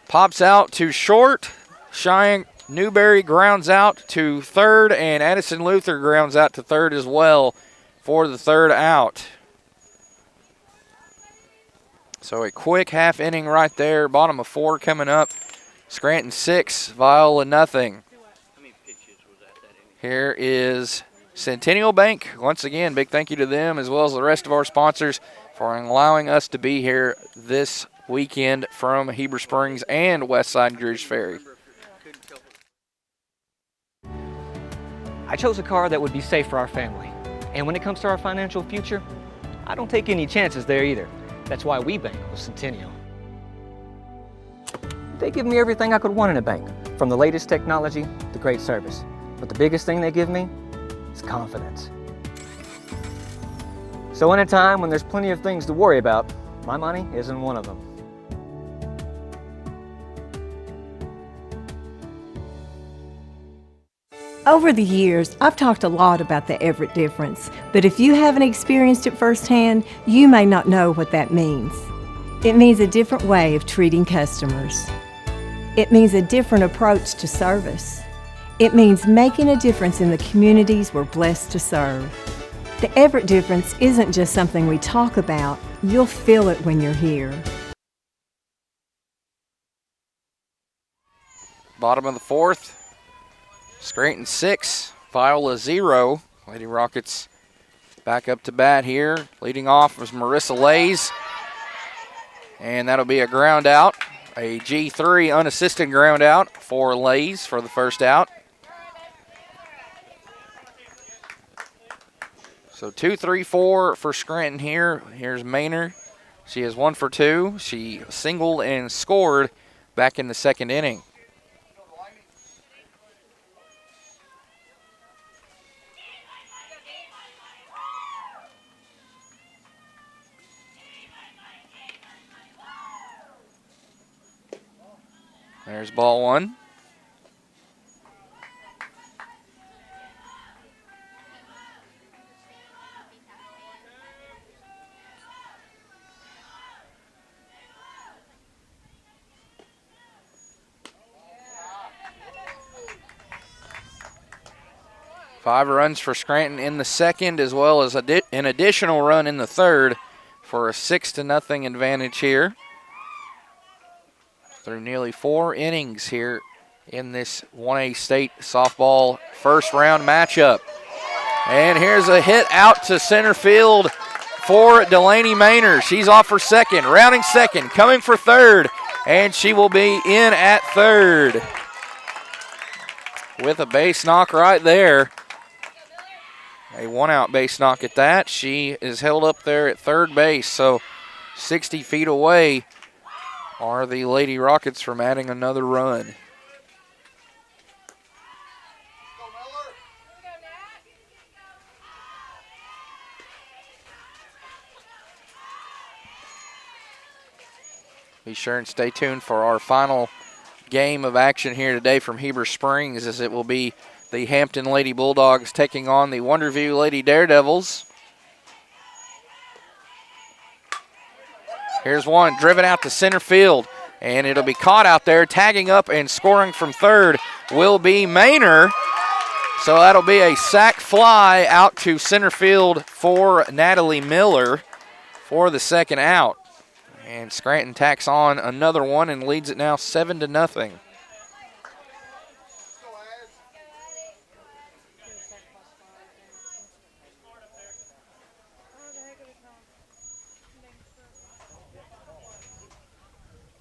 pops out to short. Cheyenne Newberry grounds out to third, and Addison Luther grounds out to third as well for the third out. So a quick half inning right there. Bottom of 4 coming up. Scranton 6, Viola nothing. Here is Centennial Bank. Once again, big thank you to them as well as the rest of our sponsors for allowing us to be here this weekend from Heber Springs and Westside Greers Ferry. I chose a car that would be safe for our family. And when it comes to our financial future, I don't take any chances there either. That's why we bank with Centennial. They give me everything I could want in a bank, from the latest technology to great service. But the biggest thing they give me is confidence. So in a time when there's plenty of things to worry about, my money isn't one of them. Over the years, I've talked a lot about the Everett difference, but if you haven't experienced it firsthand, you may not know what that means. It means a different way of treating customers. It means a different approach to service. It means making a difference in the communities we're blessed to serve. The Everett difference isn't just something we talk about, you'll feel it when you're here. Bottom of the fourth. Scranton 6, Viola 0. Lady Rockets back up to bat here. Leading off was Marissa Lays. And that'll be a ground out. A G3 unassisted ground out for Lays for the first out. So 2-3-4 for Scranton here. Here's Maynard. She is 1 for 2. She singled and scored back in the second inning. There's ball one. Five runs for Scranton in the second, as well as an additional run in the third for a 6-0 advantage here. Through nearly 4 innings here in this 1A state softball first round matchup. And here's a hit out to center field for Delaney Maynard. She's off for second, rounding second, coming for third, and she will be in at third with a base knock right there. A 1-out base knock at that. She is held up there at third base, so 60 feet away are the Lady Rockets from adding another run. Be sure and stay tuned for our final game of action here today from Heber Springs, as it will be the Hampton Lady Bulldogs taking on the Wonderview Lady Daredevils. Here's one driven out to center field, and it'll be caught out there. Tagging up and scoring from third will be Maynard. So that'll be a sac fly out to center field for Natalie Miller for the second out. And Scranton tacks on another one and leads it now 7-0.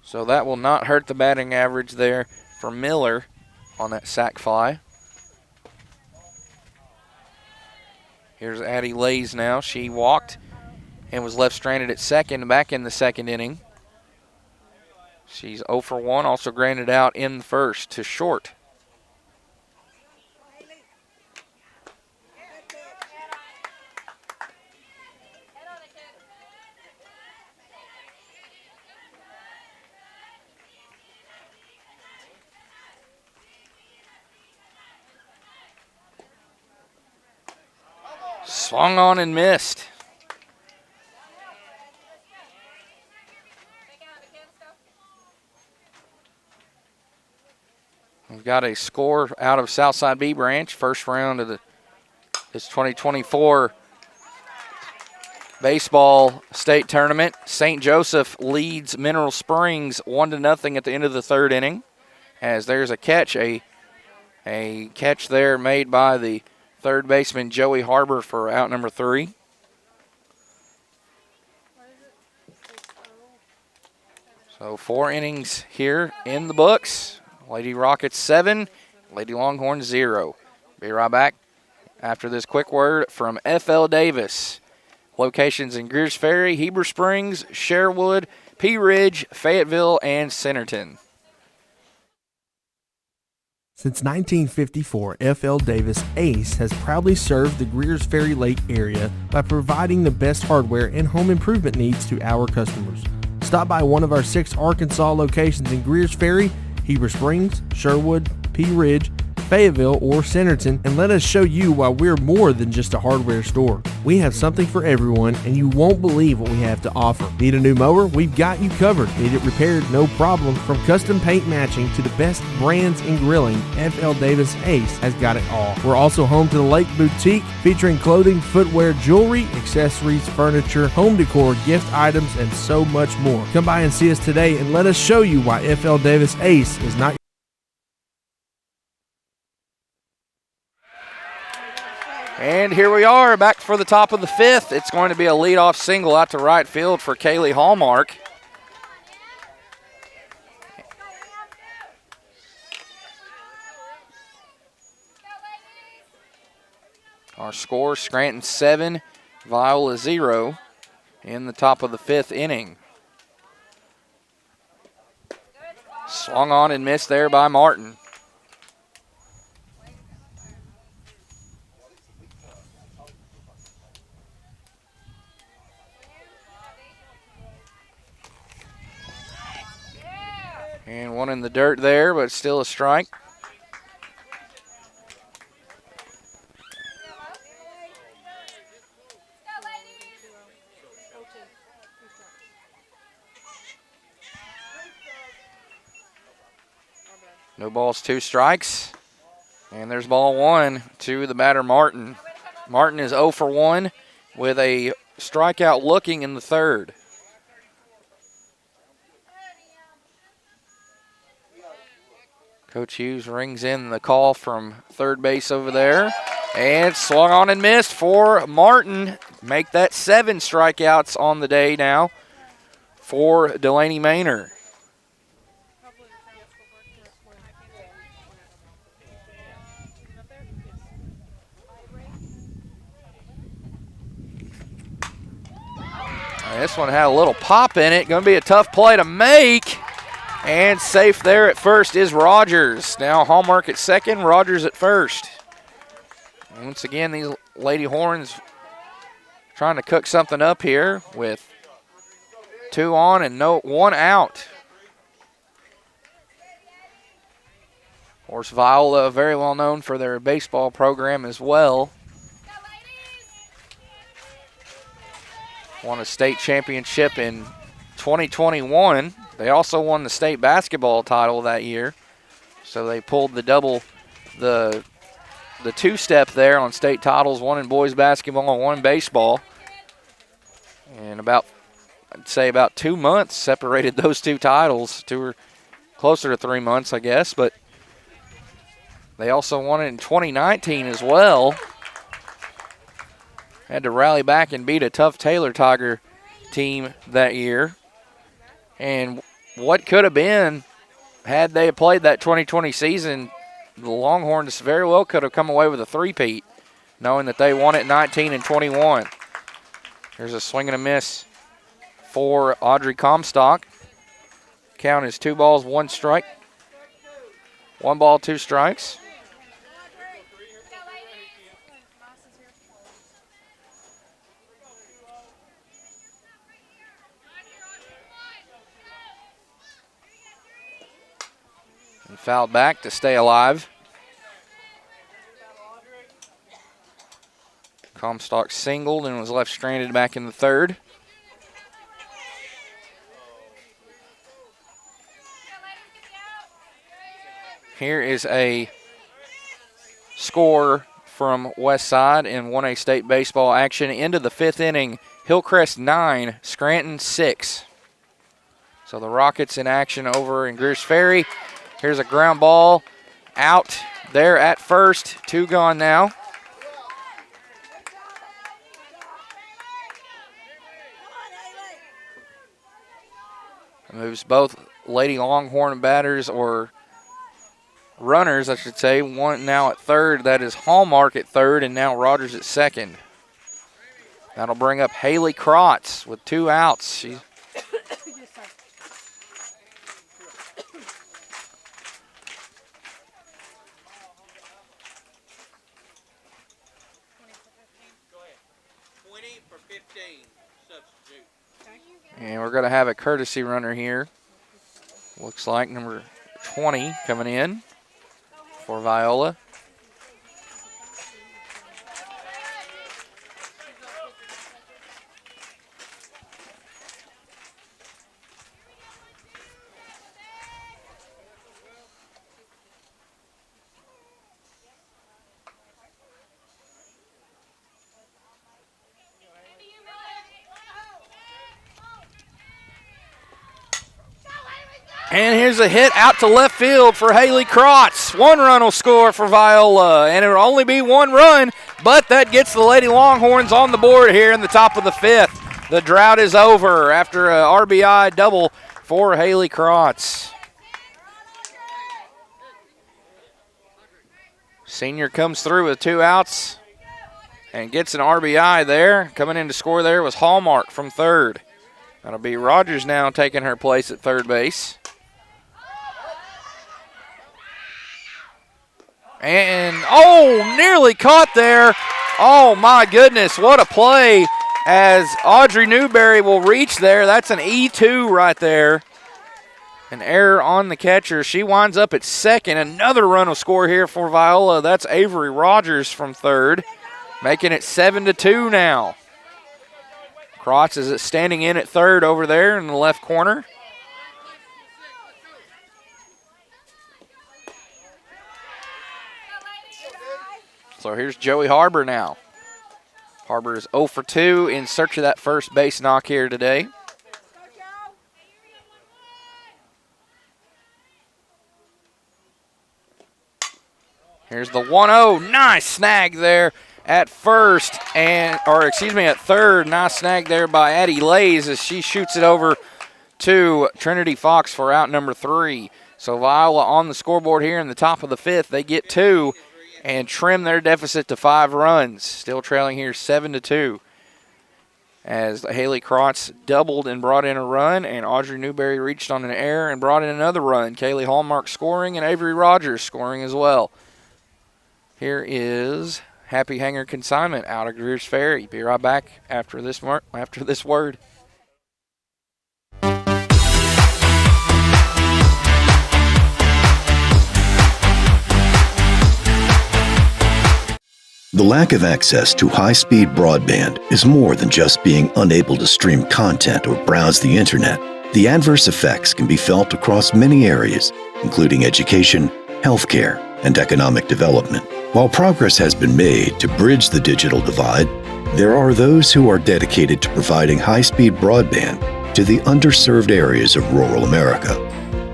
So that will not hurt the batting average there for Miller on that sac fly. Here's Addie Lays now. She walked and was left stranded at second back in the second inning. She's 0 for 1, also grounded out in the first to short. Swung on and missed. We've got a score out of Southside B Branch, first round of this 2024 baseball state tournament. St. Joseph leads Mineral Springs 1-0 at the end of the third inning, as there's a catch, a catch there made by the third baseman Joey Harbor for out number 3. So 4 innings here in the books. Lady Rockets 7, Lady Longhorns 0. Be right back after this quick word from F.L. Davis. Locations in Greers Ferry, Heber Springs, Sherwood, Pea Ridge, Fayetteville, and Centerton. Since 1954, F.L. Davis Ace has proudly served the Greers Ferry Lake area by providing the best hardware and home improvement needs to our customers. Stop by one of our 6 Arkansas locations in Greers Ferry, Heber Springs, Sherwood, Pea Ridge, Fayetteville, or Centerton, and let us show you why we're more than just a hardware store. We have something for everyone, and you won't believe what we have to offer. Need a new mower? We've got you covered. Need it repaired? No problem. From custom paint matching to the best brands in grilling, F.L. Davis Ace has got it all. We're also home to the Lake Boutique, featuring clothing, footwear, jewelry, accessories, furniture, home decor, gift items, and so much more. Come by and see us today, and let us show you why F.L. Davis Ace is not And here we are back for the top of the fifth. It's going to be a leadoff single out to right field for Kaylee Hallmark. Our score, Scranton 7, Viola 0 in the top of the fifth inning. Swung on and missed there by Martin. And one in the dirt there, but still a strike. No balls, 2 strikes. And there's ball 1 to the batter, Martin. Martin is 0 for 1 with a strikeout looking in the third. Coach Hughes rings in the call from third base over there. And swung on and missed for Martin. Make that 7 strikeouts on the day now for Delaney Maynor. This one had a little pop in it. Going to be a tough play to make. And safe there at first is Rogers. Now Hallmark at second, Rogers at first. And once again, these Lady Horns trying to cook something up here with 2 on and 1 out. Of course, Viola, very well known for their baseball program as well. Won a state championship in 2021. They also won the state basketball title that year. So they pulled the two-step there on state titles, 1 in boys basketball and 1 in baseball. And I'd say about 2 months separated those 2 titles, 2 or closer to 3 months, I guess. But they also won it in 2019 as well. Had to rally back and beat a tough Taylor Tiger team that year. And what could have been, had they played that 2020 season, the Longhorns very well could have come away with a three-peat, knowing that they won it 19 and 21. Here's a swing and a miss for Audrey Comstock. Count is 2 balls, 1 strike. 1 ball, 2 strikes. And fouled back to stay alive. Comstock singled and was left stranded back in the third. Here is a score from West Side in 1A state baseball action. Into the 5th inning, Hillcrest 9, Scranton 6. So the Rockets in action over in Greers Ferry. Here's a ground ball out there at first. 2 gone now. Moves both Lady Longhorn batters, or runners, I should say. 1 now at third. That is Hallmark at third, and now Rogers at second. That'll bring up Haley Krotz with 2 outs. She's and we're going to have a courtesy runner here. Looks like number 20 coming in for Viola. And here's a hit out to left field for Haley Krotz. 1 run will score for Viola, and it will only be 1 run but that gets the Lady Longhorns on the board here in the top of the 5th. The drought is over after a RBI double for Haley Krotz. Senior comes through with 2 outs and gets an RBI there. Coming in to score there was Hallmark from third. That'll be Rogers now taking her place at third base. And, nearly caught there. Oh, my goodness, what a play as Audrey Newberry will reach there. That's an E2 right there. An error on the catcher. She winds up at second. Another run will score here for Viola. That's Avery Rogers from third, making it 7-2 now. Krotz is standing in at third over there in the left corner. So here's Joey Harbor now. Harbor is 0 for 2 in search of that first base knock here today. Here's the 1-0. Nice snag there at first, at third. Nice snag there by Addie Lays as she shoots it over to Trinity Fox for out number 3. So Viola on the scoreboard here in the top of the 5th. They get 2 and trim their deficit to 5 runs. Still trailing here 7-2. As Haley Krotz doubled and brought in a run, and Audrey Newberry reached on an error and brought in another run. Kaylee Hallmark scoring, and Avery Rogers scoring as well. Here is Happy Hanger Consignment out of Greers Ferry. Be right back after this word. The lack of access to high-speed broadband is more than just being unable to stream content or browse the internet. The adverse effects can be felt across many areas, including education, healthcare, and economic development. While progress has been made to bridge the digital divide, there are those who are dedicated to providing high-speed broadband to the underserved areas of rural America.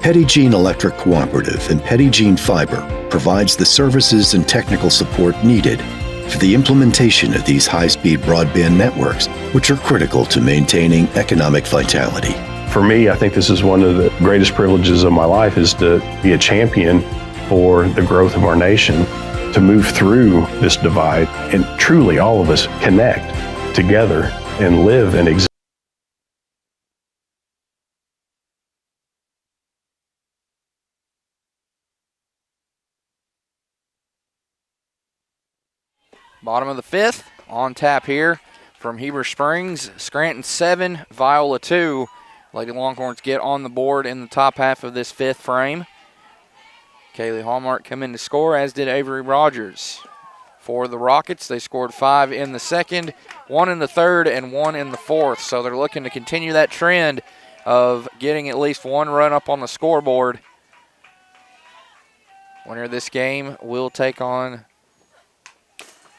Petit Jean Electric Cooperative and Petit Jean Fiber provides the services and technical support needed for the implementation of these high-speed broadband networks, which are critical to maintaining economic vitality. For me, I think this is one of the greatest privileges of my life, is to be a champion for the growth of our nation, to move through this divide and truly all of us connect together and live and exist. Bottom of the 5th, on tap here from Heber Springs. Scranton 7, Viola 2. Lady Longhorns get on the board in the top half of this 5th frame. Kaylee Hallmark come in to score, as did Avery Rogers. For the Rockets, they scored 5 in the 2nd, 1 in the 3rd, and 1 in the 4th. So they're looking to continue that trend of getting at least 1 run up on the scoreboard. Winner of this game will take on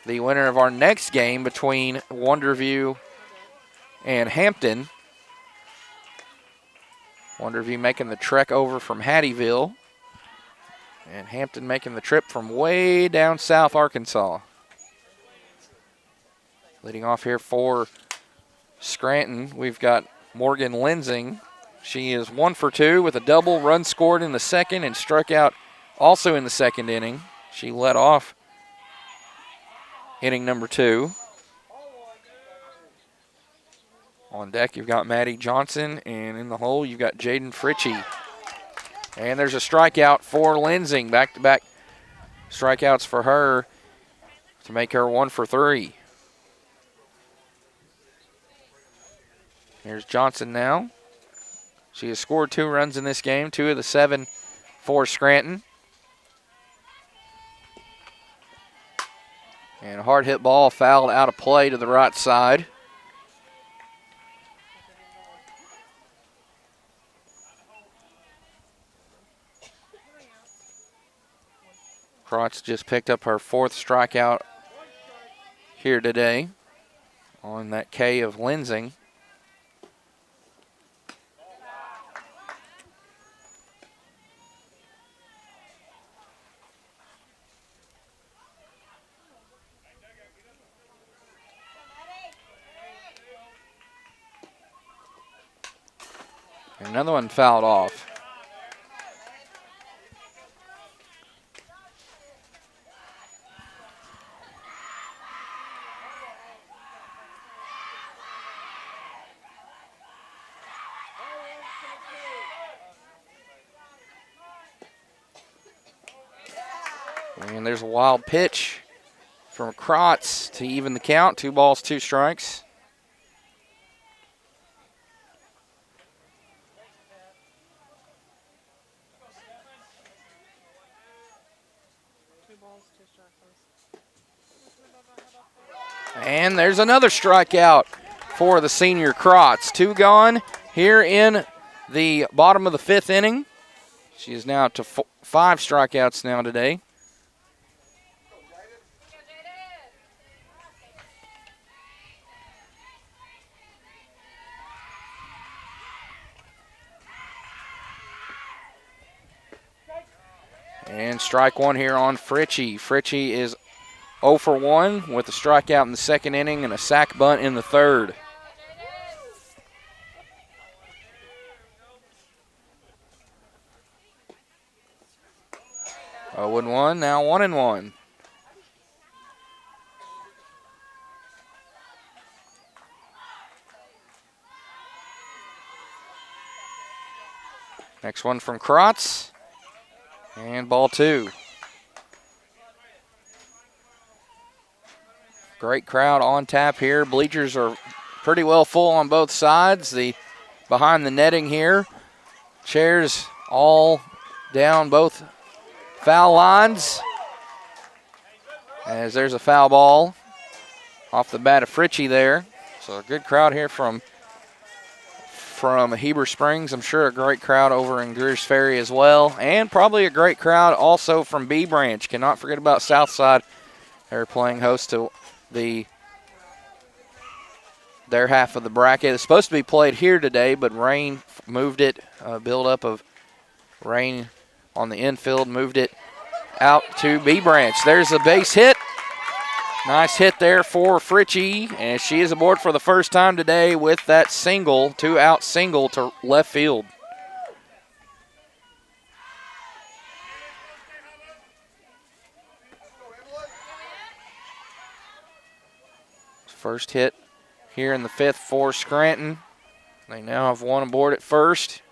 the winner of our next game between Wonderview and Hampton. Wonderview making the trek over from Hattieville, and Hampton making the trip from way down south Arkansas. Leading off here for Scranton, we've got Morgan Lensing. She is 1 for 2 with a double, run scored in the 2nd, and struck out also in the 2nd inning. She led off inning number 2. On deck, you've got Maddie Johnson, and in the hole, you've got Jaden Fritchie. And there's a strikeout for Lensing. Back-to-back strikeouts for her to make her 1 for 3. Here's Johnson now. She has scored 2 runs in this game, 2 of the 7 for Scranton. And a hard hit ball fouled out of play to the right side. Krotz just picked up her 4th strikeout here today on that K of Lensing. Another one fouled off. And there's a wild pitch from Krotz to even the count. 2 balls, 2 strikes. And there's another strikeout for the senior Krotz. 2 gone here in the bottom of the 5th inning. She is now to 5 strikeouts now today. And strike 1 here on Fritchie. Fritchie is 0 for 1 with a strikeout in the 2nd inning and a sac bunt in the 3rd. Oh and 1, now 1 and 1. Next one from Krotz. And ball 2. Great crowd on tap here. Bleachers are pretty well full on both sides. Behind the netting here. Chairs all down both foul lines. As there's a foul ball off the bat of Fritchie there. So a good crowd here from Heber Springs. I'm sure a great crowd over in Greers Ferry as well. And probably a great crowd also from B Branch. Cannot forget about Southside. They're playing host to their half of the bracket. It's supposed to be played here today, but rain moved it. Build-up of rain on the infield moved it out to B Branch. There's a base hit. Nice hit there for Fritchie, and she is aboard for the first time today with that single, 2-out single to left field. First hit here in the 5th for Scranton. They now have 1 aboard at first.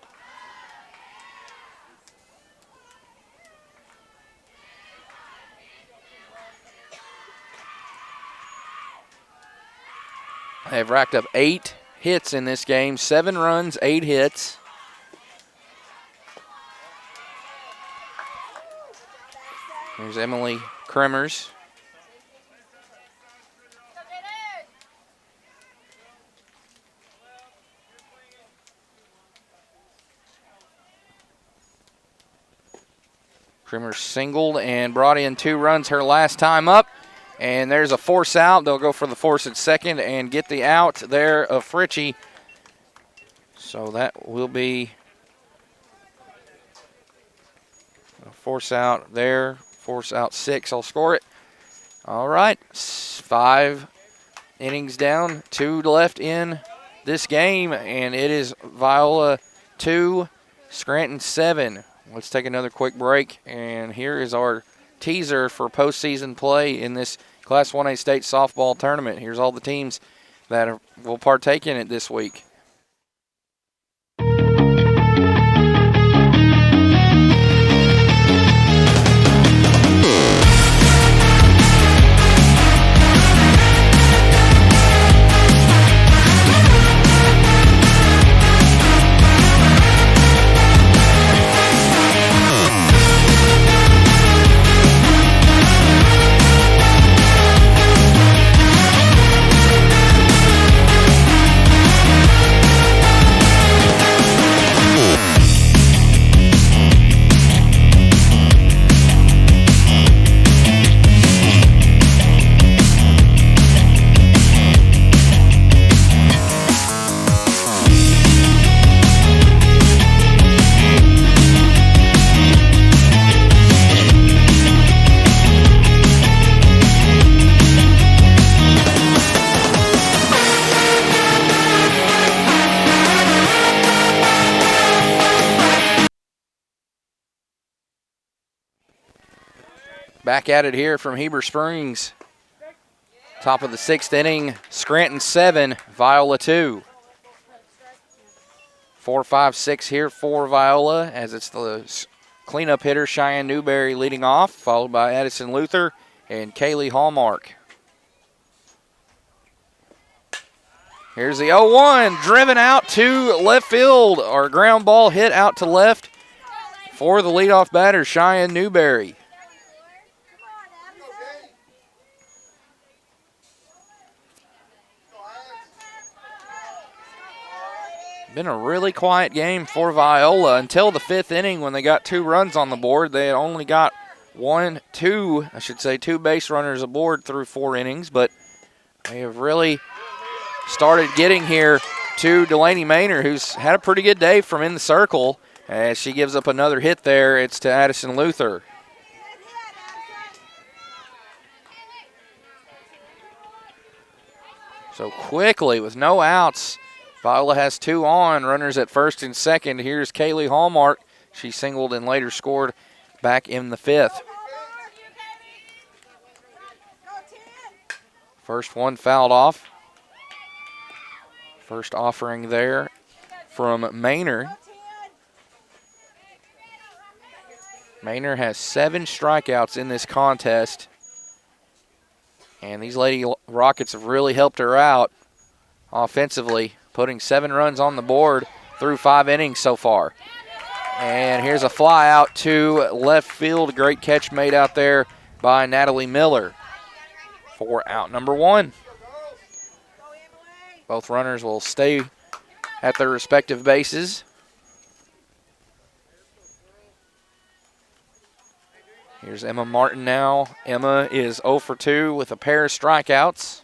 They've racked up 8 hits in this game, 7 runs, 8 hits. Here's Emily Kremers. Kremers singled and brought in 2 runs her last time up. And there's a force out. They'll go for the force at second and get the out there of Fritchie. So that will be a force out there. Force out 6. I'll score it. All right. 5 innings down. 2 left in this game. And it is Viola 2, Scranton 7. Let's take another quick break. And here is our teaser for postseason play in this Class 1A state softball tournament. Here's all the teams that will partake in it this week. Back at it here from Heber Springs. Top of the 6th inning, Scranton 7, Viola 2. 4-5-6 here for Viola as it's the cleanup hitter Cheyenne Newberry leading off, followed by Addison Luther and Kaylee Hallmark. Here's the 0-1, driven out to left field, or ground ball hit out to left for the leadoff batter, Cheyenne Newberry. Been a really quiet game for Viola until the 5th inning when they got 2 runs on the board. They had only got two base runners aboard through 4 innings, but they have really started getting here to Delaney Maynor, who's had a pretty good day from in the circle. As she gives up another hit there, it's to Addison Luther. So quickly, with no outs, Viola has 2 on, runners at first and second. Here's Kaylee Hallmark. She singled and later scored back in the 5th. First one fouled off. First offering there from Maynor. Maynor has 7 strikeouts in this contest. And these Lady Rockets have really helped her out offensively, putting 7 runs on the board through 5 innings so far. And here's a fly out to left field. Great catch made out there by Natalie Miller for out number 1. Both runners will stay at their respective bases. Here's Emma Martin now. Emma is 0 for 2 with a pair of strikeouts.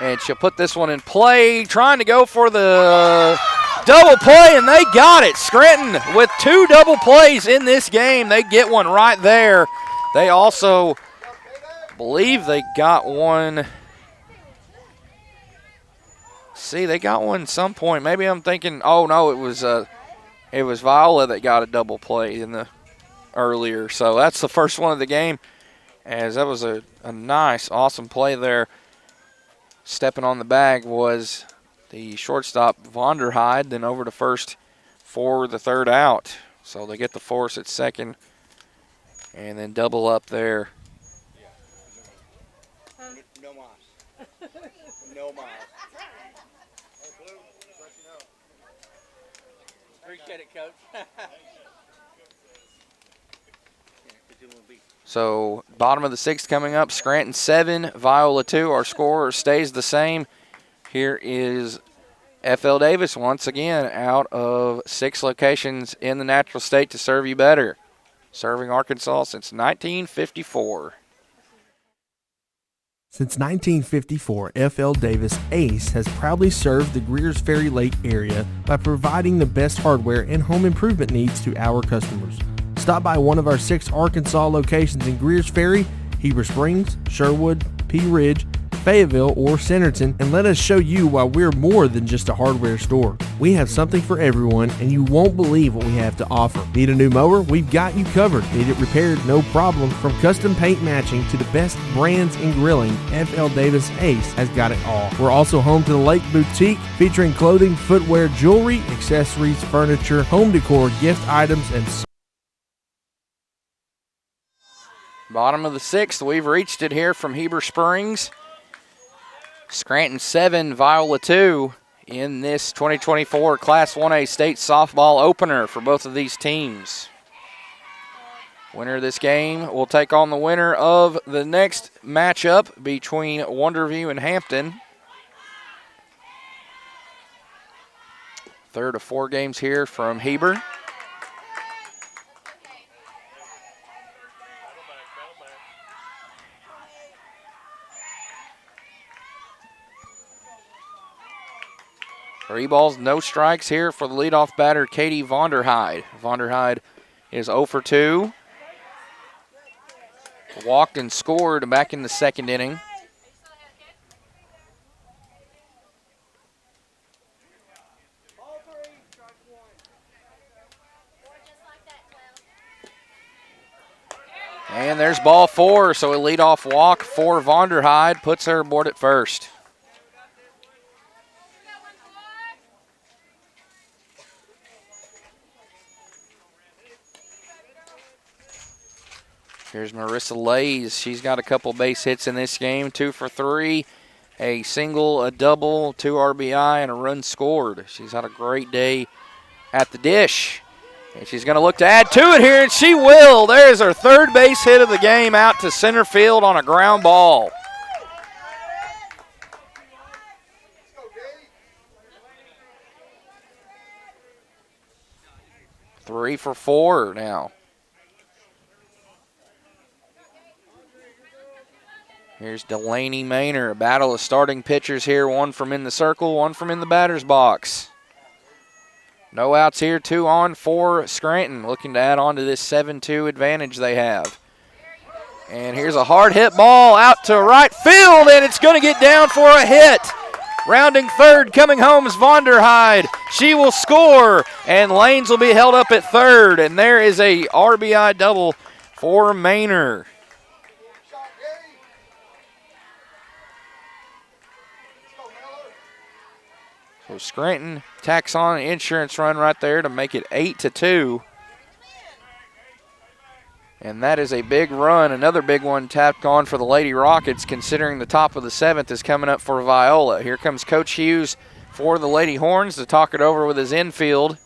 And she'll put this one in play, trying to go for the double play, and they got it. Scranton with 2 double plays in this game. They get one right there. They also believe they got one. See, they got one at some point. Maybe I'm thinking, oh no, it was Viola that got a double play in the earlier. So that's the first one of the game, as that was a nice, awesome play there. Stepping on the bag was the shortstop Vonderheide, then over to first for the 3rd out. So they get the force at second and then double up there. No miles. No miles. Appreciate it, Coach. So bottom of the 6th coming up, Scranton 7, Viola 2. Our score stays the same. Here is F.L. Davis once again out of 6 locations in the natural state to serve you better. Serving Arkansas since 1954. Since 1954, F.L. Davis ACE has proudly served the Greers Ferry Lake area by providing the best hardware and home improvement needs to our customers. Stop by one of our 6 Arkansas locations in Greers Ferry, Heber Springs, Sherwood, Pea Ridge, Fayetteville, or Centerton, and let us show you why we're more than just a hardware store. We have something for everyone, and you won't believe what we have to offer. Need a new mower? We've got you covered. Need it repaired? No problem. From custom paint matching to the best brands in grilling, F.L. Davis ACE has got it all. We're also home to the Lake Boutique, featuring clothing, footwear, jewelry, accessories, furniture, home decor, gift items, and Bottom of the 6th, we've reached it here from Heber Springs. Scranton 7, Viola 2 in this 2024 Class 1A state softball opener for both of these teams. Winner of this game will take on the winner of the next matchup between Wonderview and Hampton. 3rd of 4 games here from Heber. Three balls, no strikes here for the leadoff batter, Katie Vonderheide. Vonderheide is 0 for 2. Walked and scored back in the 2nd inning. And there's ball 4, so a leadoff walk for Vonderheide puts her aboard at first. Here's Marissa Lays. She's got a couple base hits in this game, 2 for 3, a single, a double, 2 RBI, and a run scored. She's had a great day at the dish. And she's going to look to add to it here, and she will. There's her third base hit of the game out to center field on a ground ball. Three for 4 now. Here's Delaney Maynor. A battle of starting pitchers here. One from in the circle, one from in the batter's box. No outs here, 2 on for Scranton, looking to add on to this 7-2 advantage they have. And here's a hard hit ball out to right field, and it's going to get down for a hit. Rounding third, coming home is Vonderheide. She will score, and Lanes will be held up at third, and there is a RBI double for Maynor. So Scranton tacks on an insurance run right there to make it 8-2. And that is a big run. Another big one tapped on for the Lady Rockets, considering the top of the 7th is coming up for Viola. Here comes Coach Hughes for the Lady Horns to talk it over with his infield.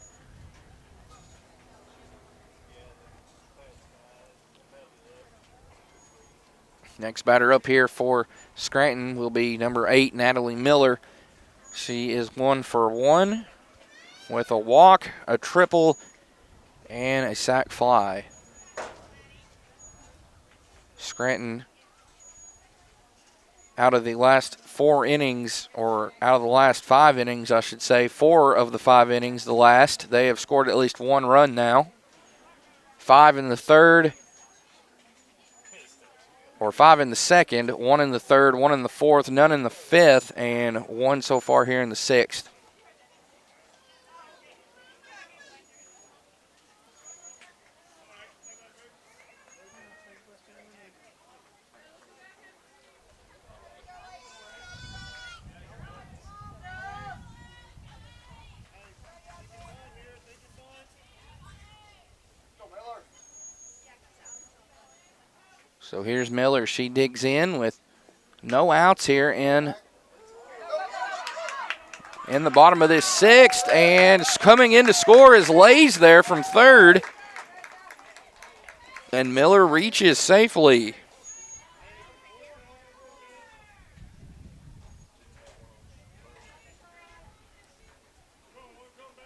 Next batter up here for Scranton will be number 8, Natalie Miller. She is 1 for 1 with a walk, a triple, and a sac fly. Scranton, out of the last 4 innings, or out of the last 5 innings, I should say, 4 of the 5 innings, the last, they have scored at least 1 run now. 5 in the third, or 5 in the second, 1 in the third, 1 in the fourth, none in the fifth, and 1 so far here in the 6th. So here's Miller. She digs in with no outs here in the bottom of this 6th. And coming in to score is Lays there from third. And Miller reaches safely.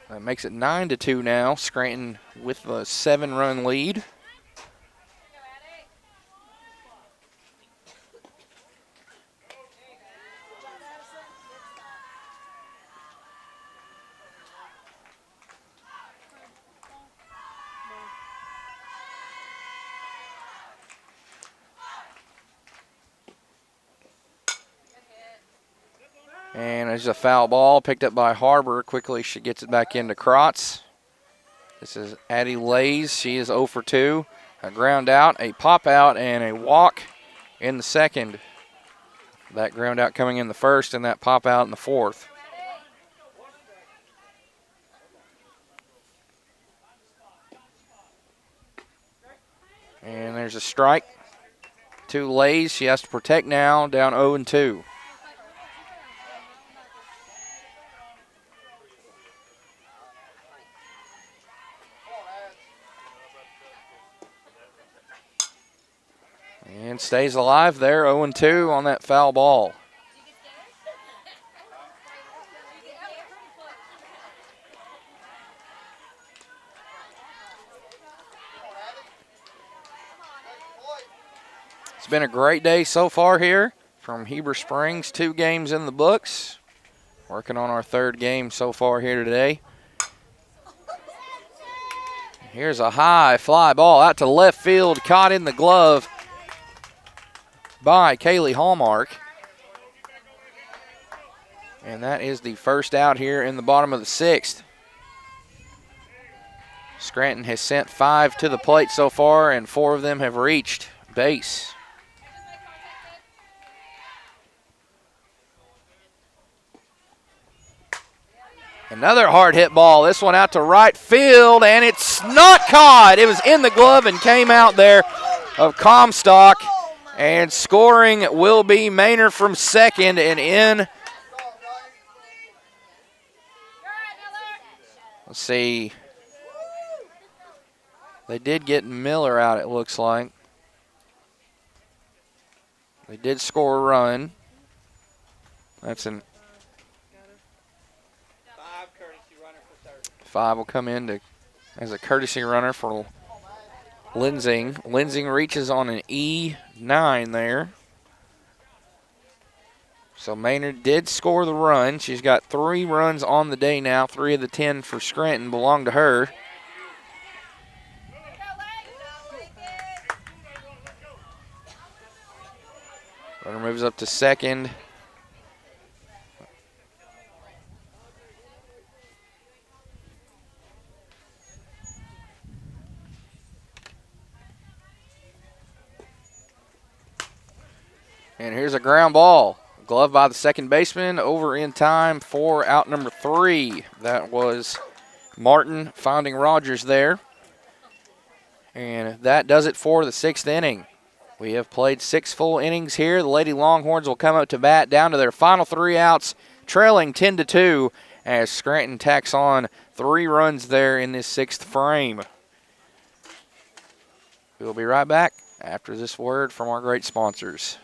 That makes it 9-2 now. Scranton with a 7-run lead. And there's a foul ball picked up by Harbor. Quickly she gets it back into Krotz. This is Addie Lays. She is 0 for 2. A ground out, a pop out, and a walk in the second. That ground out coming in the first and that pop out in the fourth. And there's a strike to Lays. She has to protect now, down 0-2. And stays alive there, 0-2 on that foul ball. It's been a great day so far here from Heber Springs. 2 games in the books. Working on our 3rd game so far here today. Here's a high fly ball out to left field, caught in the glove by Kaylee Hallmark. And that is the first out here in the bottom of the 6th. Scranton has sent 5 to the plate so far, and 4 of them have reached. base. Another hard hit ball. This one out to right field, and it's not caught. It was in the glove and came out there of Comstock. And scoring will be Maynard from second, and in. Let's see. They did get Miller out, it looks like. They did score a run. That's an 5 will come in as a courtesy runner for Lensing. Lensing reaches on an E9 there. So Maynard did score the run. She's got 3 runs on the day now. 3 of the 10 for Scranton belong to her. Runner moves up to second. And here's a ground ball. Glove by the second baseman, over in time for out number 3. That was Martin finding Rogers there. And that does it for the 6th inning. We have played 6 full innings here. The Lady Longhorns will come up to bat down to their final 3 outs, trailing 10-2 as Scranton tacks on 3 runs there in this 6th frame. We'll be right back after this word from our great sponsors.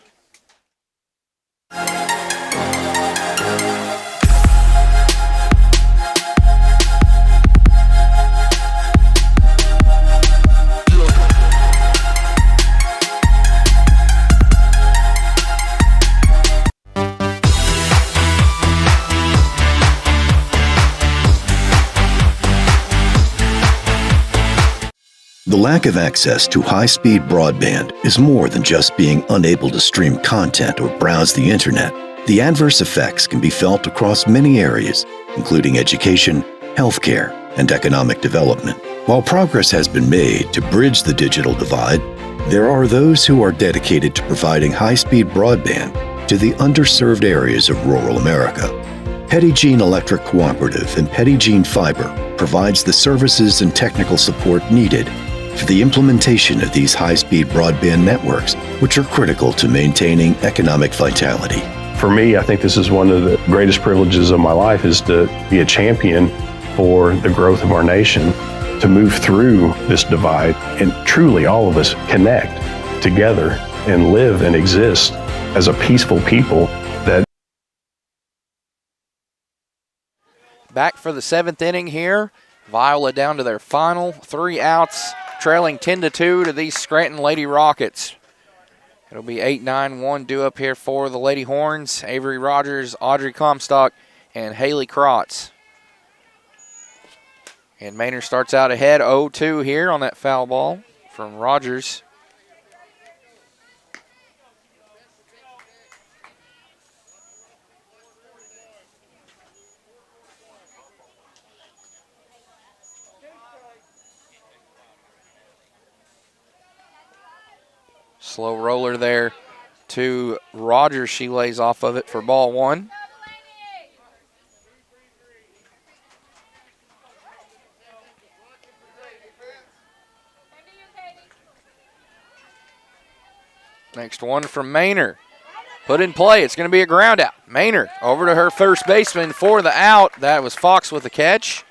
The lack of access to high-speed broadband is more than just being unable to stream content or browse the internet. The adverse effects can be felt across many areas, including education, healthcare, and economic development. While progress has been made to bridge the digital divide, there are those who are dedicated to providing high-speed broadband to the underserved areas of rural America. Petit Jean Electric Cooperative and Petit Jean Fiber provides the services and technical support needed for the implementation of these high-speed broadband networks, which are critical to maintaining economic vitality. For me, I think this is one of the greatest privileges of my life, is to be a champion for the growth of our nation, to move through this divide and truly all of us connect together and live and exist as a peaceful people. That back for the 7th inning here. Viola down to their final 3 outs, trailing 10-2 to these Scranton Lady Rockets. It'll be 8-9-1 due up here for the Lady Horns. Avery Rogers, Audrey Comstock, and Haley Krotz. And Maynard starts out ahead 0-2 here on that foul ball from Rogers. Slow roller there to Rogers. She lays off of it for ball 1. Next one from Maynard. Put in play. It's going to be a ground out. Maynard over to her first baseman for the out. That was Fox with the catch.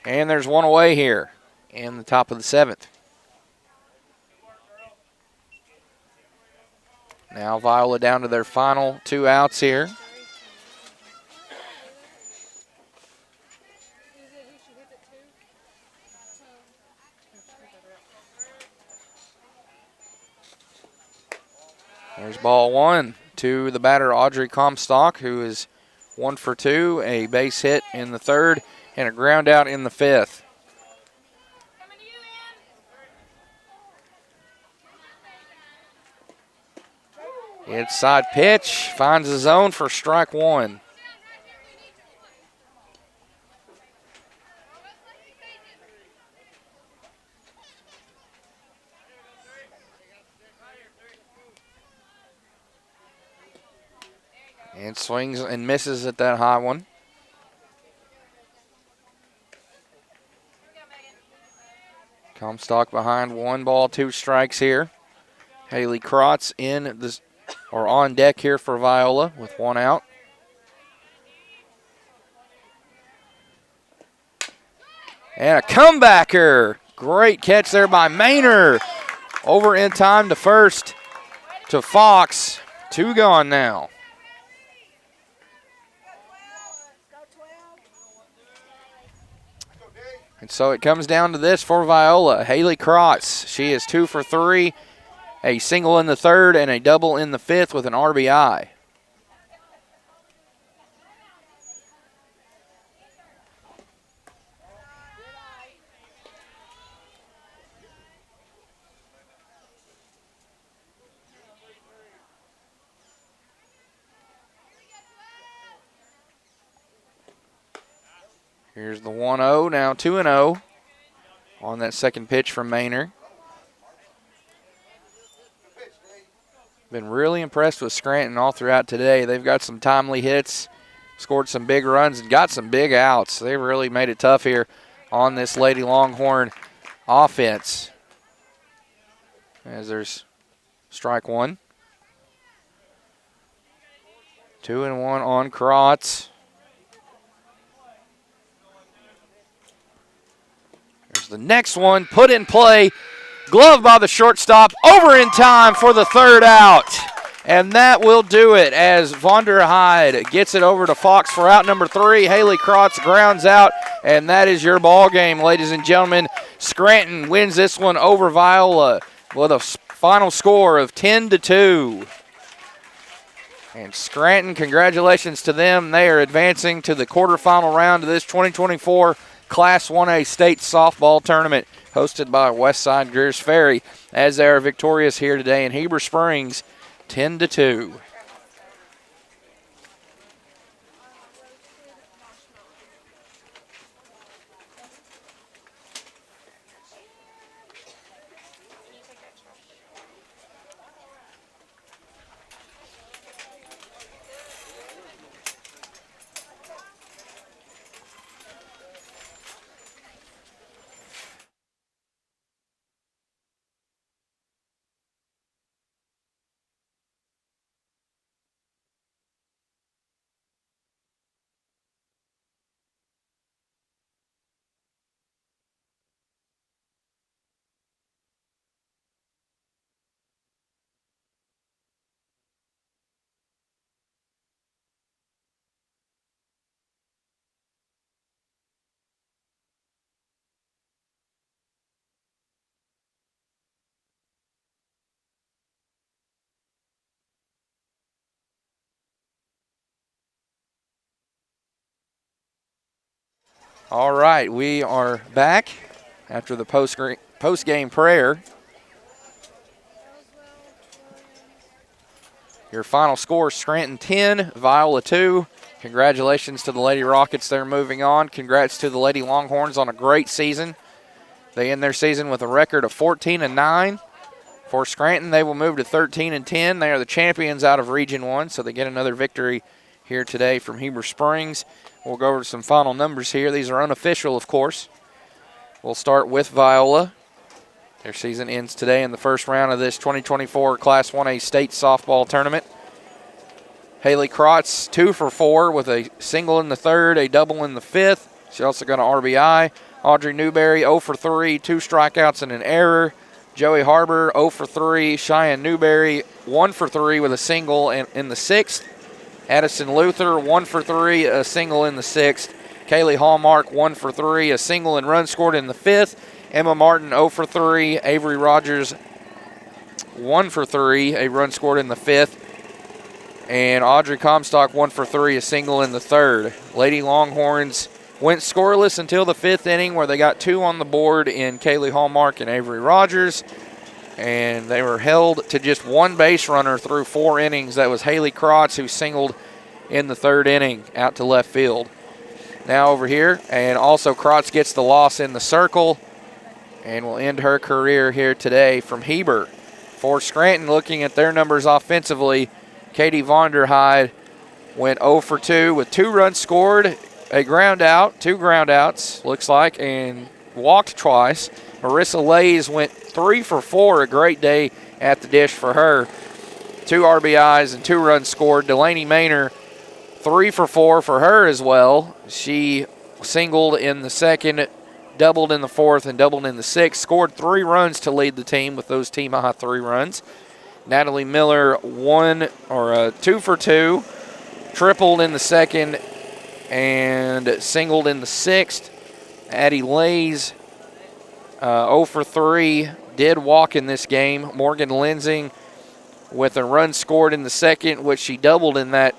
And there's one away here in the top of the 7th. Now Viola down to their final 2 outs here. There's ball 1 to the batter Audrey Comstock, who is 1 for 2, a base hit in the 3rd, and a ground out in the 5th. Inside pitch, finds the zone for strike 1. And swings and misses at that high one. Comstock behind, 1 ball, 2 strikes here. Haley Krotz on deck here for Viola with 1 out. And a comebacker. Great catch there by Maynor. Over in time to first to Fox. 2 gone now. And so it comes down to this for Viola. Haley Krotz, she is 2 for 3. A single in the third and a double in the fifth with an RBI. Here's the 1-0, now 2-0 on that second pitch from Maynor. Been really impressed with Scranton all throughout today. They've got some timely hits, scored some big runs, and got some big outs. They've really made it tough here on this Lady Longhorn offense. As there's strike 1. 2-1 on Krotz. There's the next one, put in play. Glove by the shortstop, over in time for the third out. And that will do it as Vonderheide gets it over to Fox for out number 3. Haley Krotz grounds out, and that is your ball game, ladies and gentlemen. Scranton wins this one over Viola with a final score of 10-2. And Scranton, congratulations to them. They are advancing to the quarterfinal round of this 2024 Class 1A State Softball Tournament hosted by Westside Greers Ferry as they are victorious here today in Heber Springs, 10-2. All right, we are back after the post-game prayer. Your final score, Scranton 10, Viola 2. Congratulations to the Lady Rockets. They're moving on. Congrats to the Lady Longhorns on a great season. They end their season with a record of 14-9. For Scranton, they will move to 13-10. They are the champions out of Region 1, so they get another victory here today from Heber Springs. We'll go over some final numbers here. These are unofficial, of course. We'll start with Viola. Their season ends today in the first round of this 2024 Class 1A State Softball Tournament. Haley Krotz, 2 for 4 with a single in the third, a double in the fifth. She also got an RBI. Audrey Newberry, 0 for 3, 2 strikeouts and an error. Joey Harbor, 0 for 3. Cheyenne Newberry, 1 for 3 with a single in the sixth. Addison Luther, 1 for 3, a single in the sixth. Kaylee Hallmark, 1 for 3, a single and run scored in the fifth. Emma Martin, 0 for 3. Avery Rogers, 1 for 3, a run scored in the fifth. And Audrey Comstock, 1 for 3, a single in the third. Lady Longhorns went scoreless until the fifth inning where they got 2 on the board in Kaylee Hallmark and Avery Rogers. And they were held to just 1 base runner through 4 innings. That was Haley Krotz, who singled in the third inning out to left field. Now over here, and also Krotz gets the loss in the circle and will end her career here today from Heber. For Scranton, looking at their numbers offensively, Katie Vonderheide went 0 for 2 with 2 runs scored, a ground out, 2 ground outs, looks like, and walked twice. Marissa Lays went 3 for 4, a great day at the dish for her. 2 RBIs and 2 runs scored. Delaney Maynor, 3 for 4 for her as well. She singled in the second, doubled in the fourth, and doubled in the sixth. Scored 3 runs to lead the team with those team high 3 runs. Natalie Miller, 2 for 2, tripled in the second, and singled in the sixth. Addie Lays, 0 for 3, did walk in this game. Morgan Lensing with a run scored in the second, which she doubled in that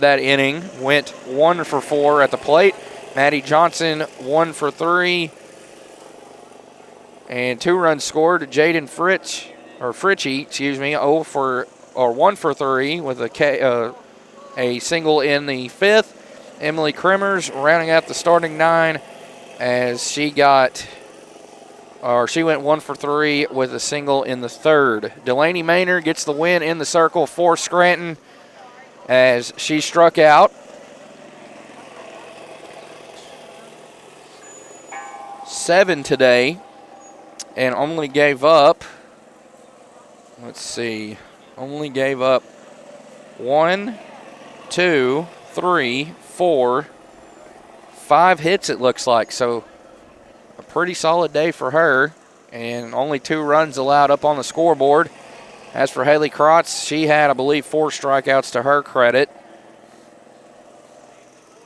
inning, went 1 for 4 at the plate. Maddie Johnson, 1 for 3, and 2 runs scored. Jaden Fritchie, 1 for 3 with a single in the fifth. Emily Kremers rounding out the starting 9 as she went 1 for 3 with a single in the third. Delaney Maynor gets the win in the circle for Scranton as she struck out. 7 today and only gave up, 1, 2, 3, 4, 5 hits it looks like. So a pretty solid day for her, and only 2 runs allowed up on the scoreboard. As for Haley Krotz, she had, I believe, 4 strikeouts to her credit.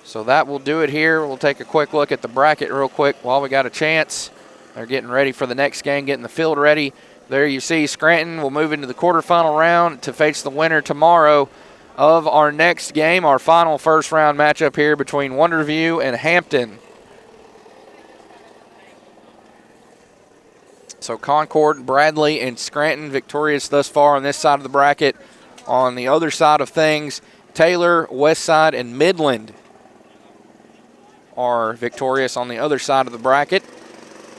So that will do it here. We'll take a quick look at the bracket real quick while we got a chance. They're getting ready for the next game, getting the field ready. There you see Scranton will move into the quarterfinal round to face the winner tomorrow of our next game, our final first-round matchup here between Wonderview and Hampton. So Concord, Bradley, and Scranton victorious thus far on this side of the bracket. On the other side of things, Taylor, Westside, and Midland are victorious on the other side of the bracket.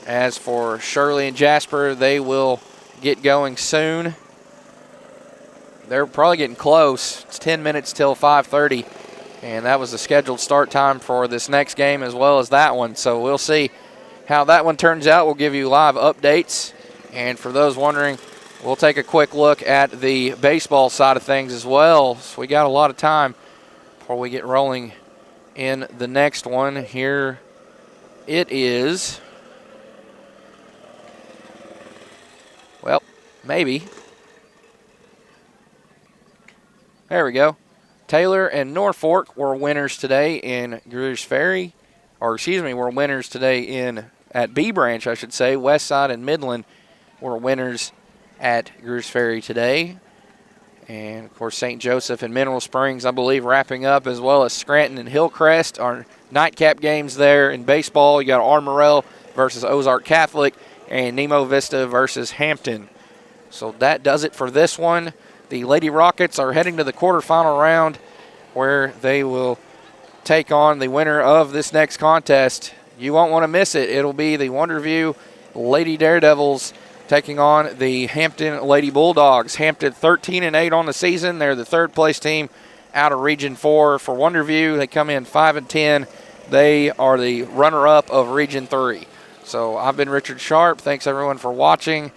As for Shirley and Jasper, they will get going soon. They're probably getting close. It's 10 minutes till 5:30, and that was the scheduled start time for this next game as well as that one. So we'll see how that one turns out. We'll give you live updates. And for those wondering, we'll take a quick look at the baseball side of things as well. So we got a lot of time before we get rolling in the next one. Here it is. Well, maybe. There we go. Taylor and Norfolk were winners today in Greers Ferry. Were winners today at B Branch, I should say. Westside and Midland were winners at Greers Ferry today. And, of course, St. Joseph and Mineral Springs, I believe, wrapping up, as well as Scranton and Hillcrest. Our nightcap games there in baseball. You got Armorel versus Ozark Catholic and Nemo Vista versus Hampton. So that does it for this one. The Lady Rockets are heading to the quarterfinal round where they will take on the winner of this next contest. You won't want to miss it. It'll be the Wonderview Lady Daredevils taking on the Hampton Lady Bulldogs. Hampton 13-8 on the season. They're the third place team out of Region 4. For Wonderview, they come in 5-10. They are the runner-up of Region 3. So I've been Richard Sharp. Thanks, everyone, for watching.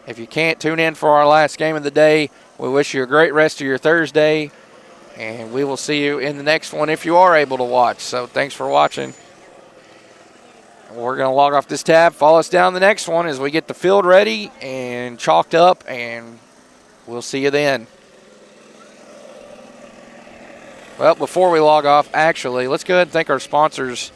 If you can't tune in for our last game of the day, we wish you a great rest of your Thursday, and we will see you in the next one if you are able to watch. So thanks for watching. We're going to log off this tab. Follow us down the next one as we get the field ready and chalked up, and we'll see you then. Well, before we log off, actually, let's go ahead and thank our sponsors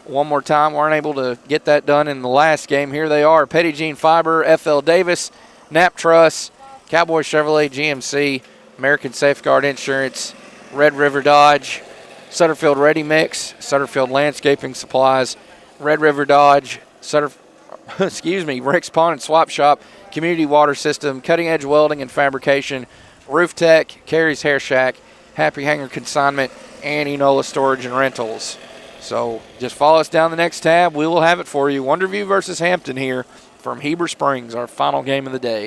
one more time. Weren't able to get that done in the last game. Here they are: Petit Jean Fiber, FL Davis, Knapp Truss, Cowboy Chevrolet GMC, American Safeguard Insurance, Red River Dodge, Sutterfield Ready Mix, Sutterfield Landscaping Supplies, Red River Dodge, Rick's Pawn and Swap Shop, Community Water System, Cutting Edge Welding and Fabrication, Roof Tech, Carrie's Hair Shack, Happy Hanger Consignment, and Enola Storage and Rentals. So just follow us down the next tab. We will have it for you. Wonderview versus Hampton here from Heber Springs, our final game of the day.